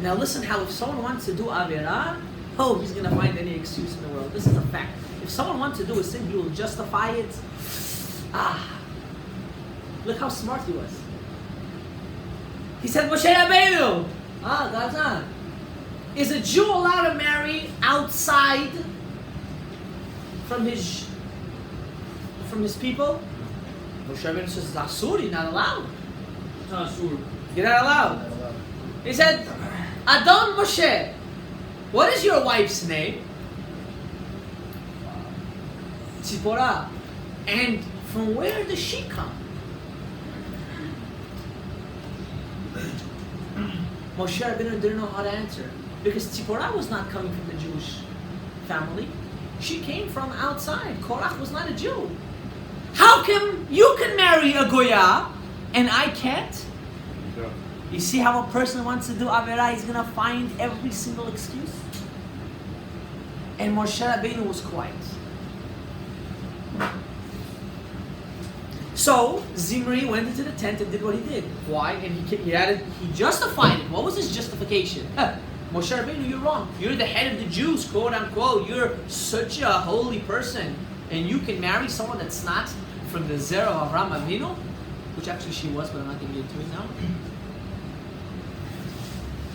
Now listen how if someone wants to do Avirah, he's going to find any excuse in the world. This is a fact. If someone wants to do a sin, he will justify it. Look how smart he was. He said, Moshe Rabbeinu, God's on. Is a Jew allowed to marry outside from his people? Moshe Rabbeinu says, Asur, you're not allowed. You're not allowed. He said, Adon Moshe, what is your wife's name? Tzipora. And from where does she come? Moshe Rabbeinu didn't know how to answer because Tzipora was not coming from the Jewish family. She came from outside. Korach was not a Jew. How come you can marry a Goya and I can't? Yeah. You see how a person wants to do Averah, he's going to find every single excuse? And Moshe Rabbeinu was quiet. So Zimri went into the tent and did what he did. Why? And he justified it. What was his justification? Moshe Rabbeinu, you're wrong. You're the head of the Jews, quote unquote. You're such a holy person, and you can marry someone that's not from the Zerah of Avraham Avinu? which actually she was, but I'm not going to get into it now.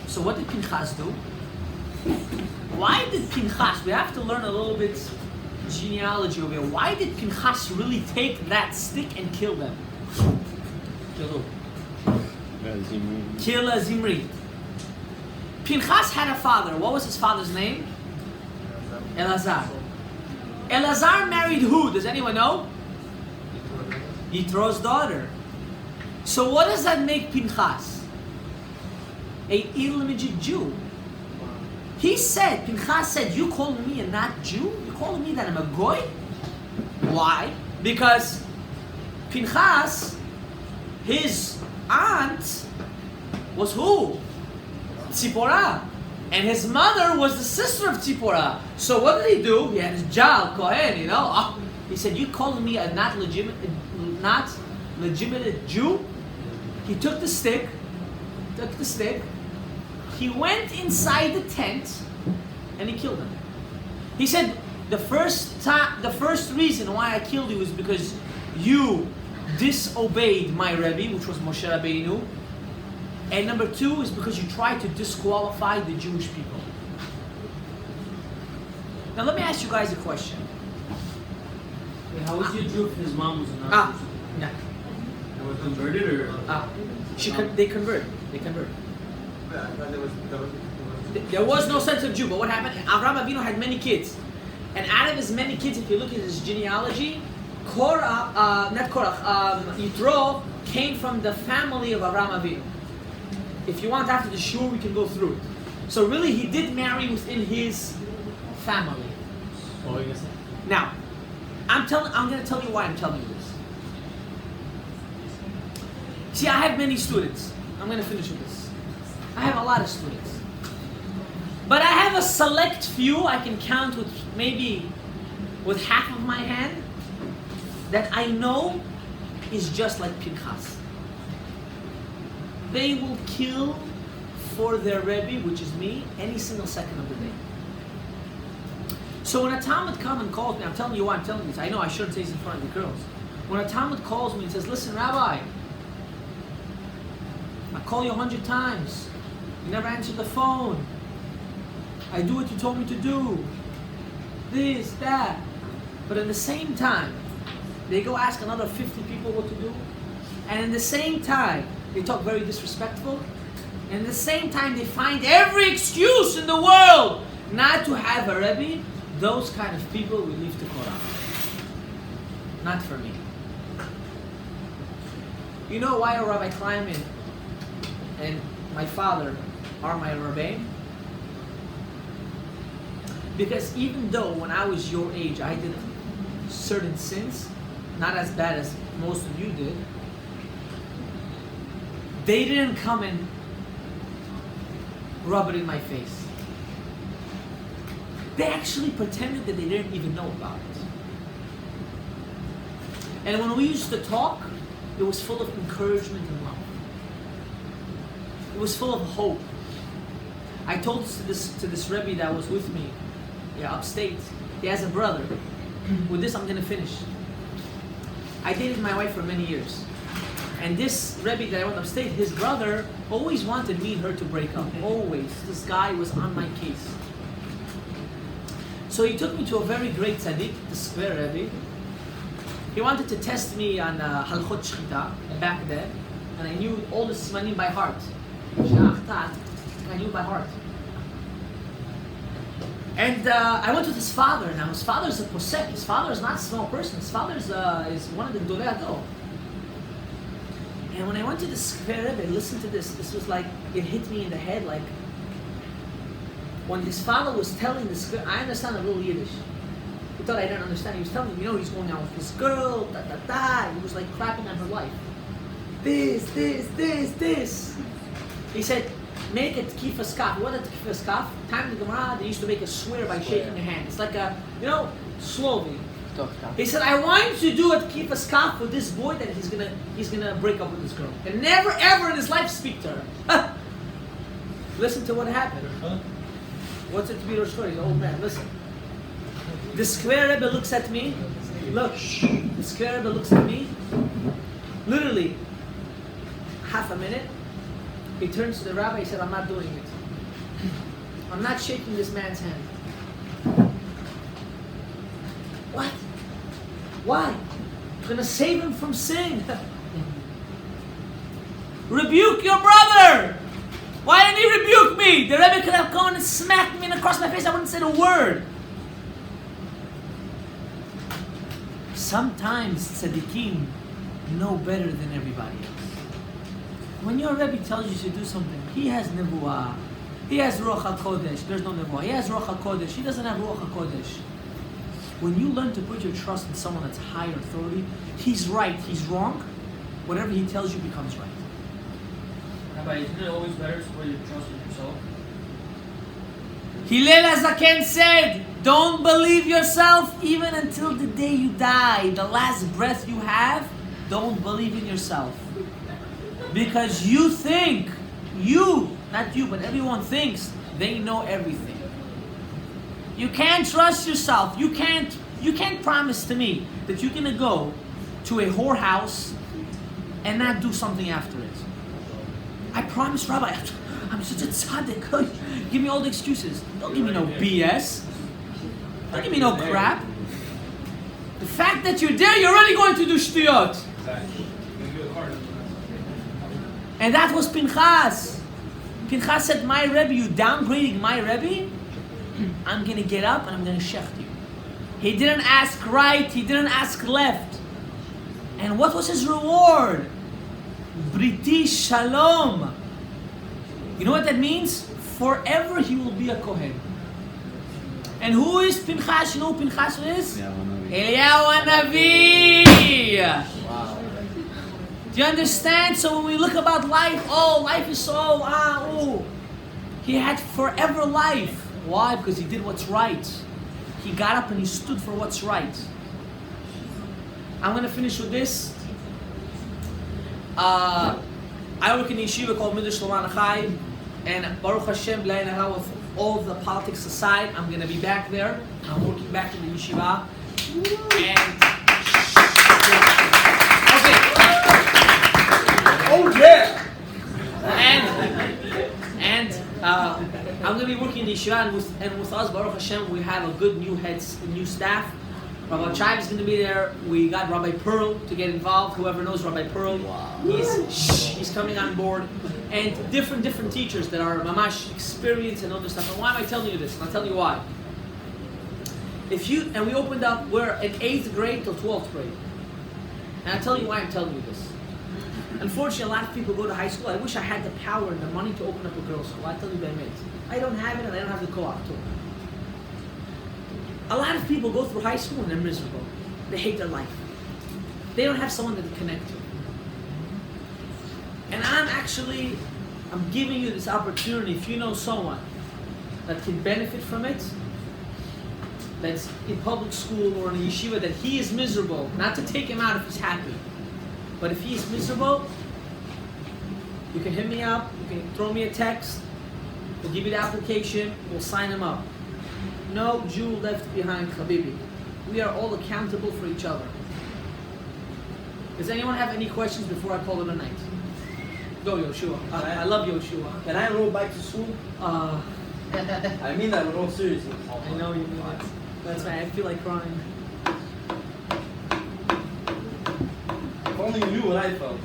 So what did Pinchas do? Why did Pinchas, we have to learn a little bit genealogy over here. Why did Pinchas really take that stick and kill them? Kill a Zimri. Pinchas had a father. What was his father's name? Elazar. Elazar married who? Does anyone know? Yitro's daughter. So what does that make Pinchas? A illegitimate Jew. He said, Pinchas said, you calling me a not Jew? You calling me that I'm a goy? Why? Because Pinchas, his aunt was who? Tzipporah. And his mother was the sister of Tzipporah. So what did he do? He had his Jal, Kohen, you know. Oh, he said, you calling me a not legitimate Jew? He took the stick, he went inside the tent and he killed him. He said, the first reason why I killed you is because you disobeyed my Rebbe, which was Moshe Rabbeinu. And number two is because you tried to disqualify the Jewish people. Now let me ask you guys a question. Wait, how was he a Jew if his mom was not? Yeah. They were converted or? They converted. There was no sense of Jew, but what happened? Avraham Avinu had many kids. And out of his many kids, if you look at his genealogy, Yitro came from the family of Avraham Avinu. If you want after the shur, we can go through it. So really, he did marry within his family. What were you gonna say? Now, I'm going to tell you why I'm telling you this. See, I have many students. I'm going to finish with this. I have a lot of students. But I have a select few I can count with maybe with half of my hand that I know is just like Pinchas. They will kill for their Rebbe, which is me, any single second of the day. So when a Talmud comes and calls me, I'm telling you why I'm telling you this. I know I shouldn't say this in front of the girls. When a Talmud calls me and says, listen, Rabbi, I call you 100 times. You never answer the phone. I do what you told me to do. This, that. But at the same time, they go ask another 50 people what to do. And at the same time, they talk very disrespectful. And at the same time, they find every excuse in the world not to have a Rebbe. Those kind of people we leave to Korah. Not for me. You know why a Rabbi Kleiman and my father are my Rebbeim? Because even though when I was your age I did certain sins, not as bad as most of you did, they didn't come and rub it in my face. They actually pretended that they didn't even know about it. And when we used to talk, it was full of encouragement and love. It was full of hope. I told this to this Rebbe that was with me, upstate. He has a brother. With this, I'm going to finish. I dated my wife for many years. And this Rebbe that I went upstate, his brother always wanted me and her to break up. Always. This guy was on my case. So he took me to a very great tzaddik, the square Rebbe. He wanted to test me on halchot shchita back then. And I knew all the simanim by heart. I knew by heart. And I went with his father. Now his father is a posek. His father is not a small person. His father is one of the Gdolei Ador. And when I went to the Square Rebbe, listen to this. This was like, it hit me in the head like, when his father was telling the Square, I understand a little Yiddish. He thought I didn't understand. He was telling me, he's going out with this girl, He was like clapping on her life. This. He said, make it kifas kaf. What is kifas kaf? Time in the Gemara, they used to make a swear by shaking your hand. It's like a, slowly. He said, I want you to do a kifas kaf with this boy that he's gonna break up with this girl. And never ever in his life speak to her. Listen to what happened. What's it to be your story? He's an old man. Listen. The Square Rebbe looks at me. Look. The Square Rebbe looks at me. Literally, half a minute. He turns to the rabbi, he said, I'm not doing it. I'm not shaking this man's hand. What? Why? I'm going to save him from sin. Rebuke your brother! Why didn't he rebuke me? The Rebbe could have gone and smacked me across my face. I wouldn't say a word. Sometimes tzaddikim know better than everybody else. When your Rebbe tells you to do something, he has nevuah. He has Ruach HaKodesh. There's no nevuah. He has Ruach HaKodesh. He doesn't have Ruach HaKodesh. When you learn to put your trust in someone that's higher authority, he's right, he's wrong. Whatever he tells you becomes right. Rabbi, isn't it always better to put your trust in yourself? Hillel HaZaken said, don't believe yourself even until the day you die. The last breath you have, don't believe in yourself. Because you think, not you, but everyone thinks they know everything. You can't trust yourself. You can't promise to me that you're gonna go to a whorehouse and not do something after it. I promise, Rabbi, I'm such a tzaddik. Give me all the excuses. Don't give me no BS. Don't give me no crap. The fact that you're there, you're already going to do shtiyot. And that was Pinchas. Pinchas said, my Rebbe, you downgrading my Rebbe? I'm going to get up and I'm going to shecht you. He didn't ask right, he didn't ask left. And what was his reward? Briti Shalom. You know what that means? Forever he will be a Kohen. And who is Pinchas? You know who Pinchas is? Eliyahu Hanavi. Wow. Do you understand? So when we look about life, life is so, He had forever life. Why? Because he did what's right. He got up and he stood for what's right. I'm going to finish with this. I work in a yeshiva called Midrash Loman Chai, and Baruch Hashem, with all the politics aside, I'm going to be back there. I'm working back in the yeshiva. And Oh yeah! And I'm going to be working in the yeshiva, and with us, Baruch Hashem, we have a good new staff. Rabbi Chive is going to be there. We got Rabbi Pearl to get involved. Whoever knows Rabbi Pearl, he's coming on board. And different teachers that are mamash experienced and other stuff. And why am I telling you this? I'll tell you why. And we opened up, we're in 8th grade till 12th grade. And I'll tell you why I'm telling you this. Unfortunately, a lot of people go to high school. I wish I had the power and the money to open up a girls' school. I tell you, I don't have it, and I don't have the co-op too. A lot of people go through high school and they're miserable. They hate their life. They don't have someone that they connect to. And I'm giving you this opportunity. If you know someone that can benefit from it, that's in public school or in a yeshiva, that he is miserable, not to take him out if he's happy, but if he is miserable, you can hit me up, you can throw me a text, we'll give you the application, we'll sign him up. No Jew left behind, Habibi. We are all accountable for each other. Does anyone have any questions before I call it a night? Go, Yoshua. I love Yoshua. Can I enroll back to school? I mean that with all seriousness. I know you mean it. That's why I feel like crying. If only you knew what I felt.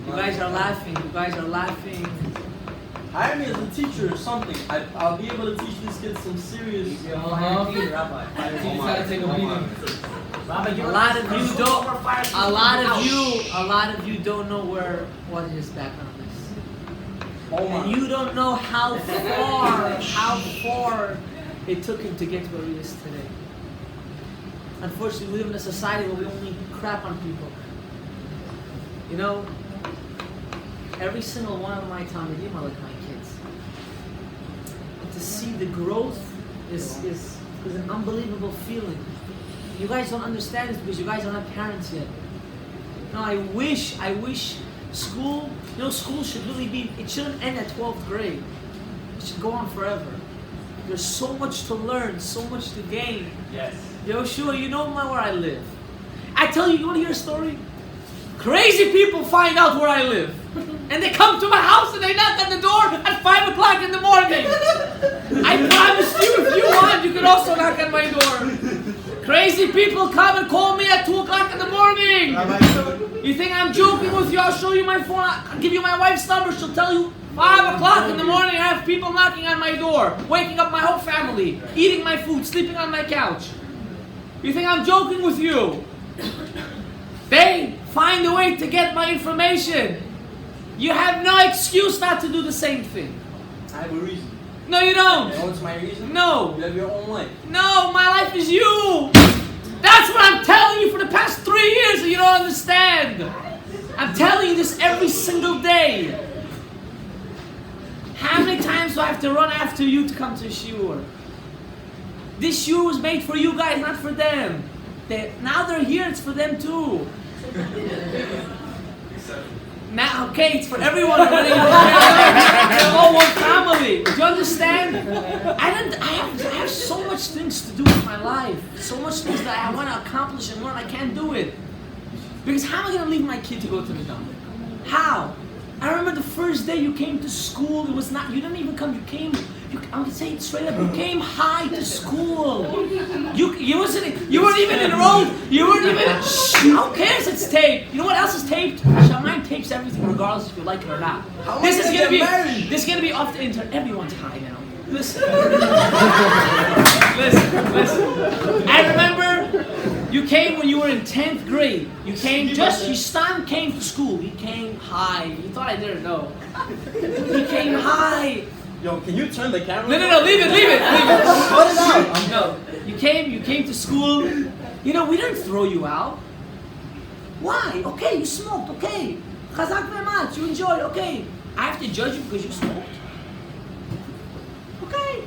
You guys are laughing. Hire me as a teacher or something. I'll be able to teach these kids some serious. A lot of you don't know what his background is. And you don't know how far it took him to get to where he is today. Unfortunately, we live in a society where we only crap on people. You know, every single one of my talmidim are like my kids. And to see the growth is an unbelievable feeling. You guys don't understand this because you guys don't have parents yet. No, I wish school, school should really be, it shouldn't end at 12th grade. It should go on forever. There's so much to learn, so much to gain. Yes. Yoshua, you know where I live. I tell you, you want to hear a story? Crazy people find out where I live. And they come to my house and they knock on the door at 5 o'clock in the morning. I promise you, if you want, you can also knock on my door. Crazy people come and call me at 2 o'clock in the morning. You think I'm joking with you? I'll show you my phone. I'll give you my wife's number. She'll tell you 5 o'clock in the morning I have people knocking on my door, waking up my whole family, eating my food, sleeping on my couch. You think I'm joking with you? They find a way to get my information. You have no excuse not to do the same thing. I have a reason. No, you don't. You know what's my reason? No. You have your own life. No, my life is you. That's what I'm telling you for the past 3 years and you don't understand. I'm telling you this every single day. How many times do I have to run after you to come to shiur? This shiur was made for you guys, not for them. Now they're here, it's for them too. Now, okay, it's for everyone already. They're all one family. Do you understand? I have so much things to do with my life. So much things that I want to accomplish and learn. I can't do it. Because how am I going to leave my kid to go to the dump? How? I remember the first day you came to school. It was not, you didn't even come, you came, I'm going to say it straight up, you came high to school. You weren't even enrolled. You weren't even, who cares it's taped? You know what else is taped? Shamayim tapes everything regardless if you like it or not. This is going to be off the internet. Everyone's high now. Listen. Listen. I remember you came when you were in 10th grade. You came Histam came to school. He came high. You thought I didn't know. He came high. Yo, can you turn the camera? No, leave it. Cut it out. No, you came to school. You know, we didn't throw you out. Why? Okay, you smoked. Okay, chazak ve'mat. You enjoyed. Okay, I have to judge you because you smoked. Okay.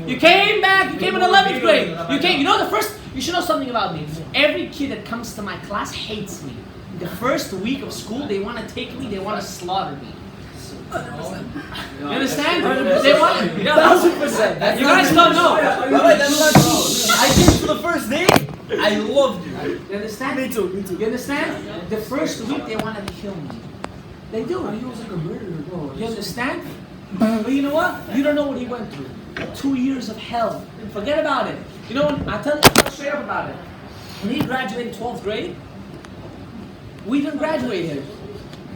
You came back. You came in 11th grade. You came. You know the first. You should know something about me. Every kid that comes to my class hates me. The first week of school, they want to take me. They want to slaughter me. You understand? They want it. 1,000%. You guys don't know. I came to the first day. I loved you. You understand? Me too. You understand? The first week they wanted to kill me. They do. He was like a murderer, bro. You understand? But you know what? You don't know what he went through. 2 years of hell. Forget about it. You know, I'll tell you straight up about it. When he graduated 12th grade, we didn't graduate him.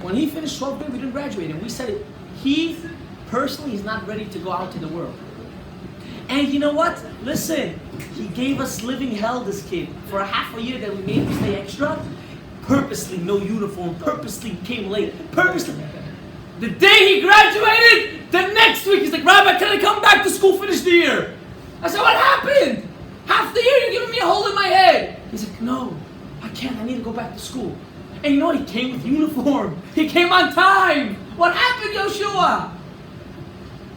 When he finished 12th grade, we didn't graduate him. We said he personally is not ready to go out to the world. And you know what? Listen, he gave us living hell, this kid. For a half a year that we made him stay extra, purposely no uniform, purposely came late, purposely. The day he graduated, the next week he's like, Rabbi, can I come back to school, finish the year? I said, what happened? Half the year you're giving me a hole in my head. He's like, no, I can't, I need to go back to school. And you know what? He came with uniform. He came on time. What happened, Yoshua?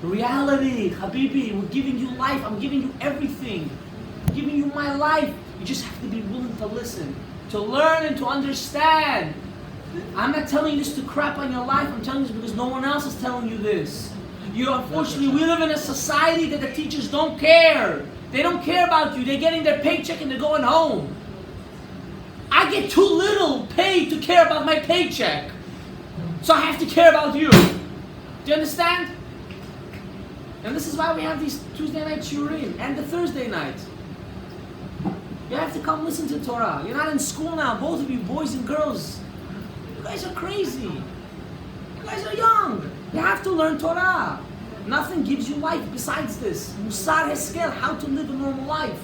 Reality, Habibi, we're giving you life. I'm giving you everything. I'm giving you my life. You just have to be willing to listen, to learn and to understand. I'm not telling you this to crap on your life. I'm telling you this because no one else is telling you this. Unfortunately, we live in a society that the teachers don't care. They don't care about you. They're getting their paycheck and they're going home. I get too little paid to care about my paycheck. So I have to care about you. Do you understand? And this is why we have these Tuesday night shiurim and the Thursday night. You have to come listen to Torah. You're not in school now, both of you, boys and girls. You guys are crazy. You guys are young. You have to learn Torah. Nothing gives you life besides this. Musar Heskel, how to live a normal life.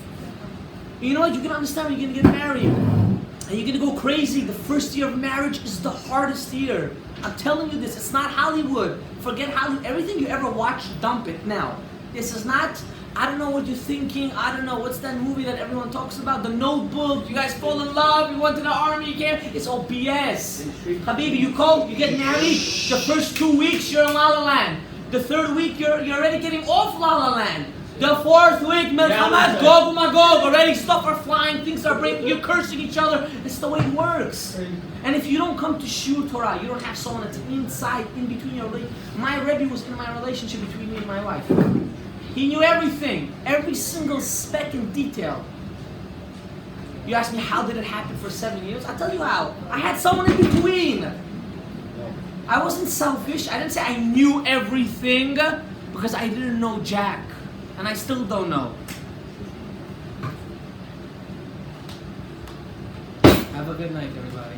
And you know what? You can understand when you're going to get married. And you're going to go crazy. The first year of marriage is the hardest year. I'm telling you this. It's not Hollywood. Forget Hollywood. Everything you ever watched, dump it now. This is not, I don't know what you're thinking. I don't know. What's that movie that everyone talks about? The Notebook. You guys fall in love. You went to the army. You can't. It's all BS. Habibi, you go, you get married. The first 2 weeks, you're in La La Land. The third week, you're already getting off La La Land. The fourth week, Melchamat, Gog Magog, already stuff are flying, things are breaking, you're cursing each other. It's the way it works. And if you don't come to Shiur Torah, you don't have someone that's inside, in between your relationship. My Rebbe was in my relationship between me and my wife. He knew everything, every single speck and detail. You ask me how did it happen for 7 years? I'll tell you how. I had someone in between. I wasn't selfish. I didn't say I knew everything because I didn't know Jack. And I still don't know. Have a good night, everybody.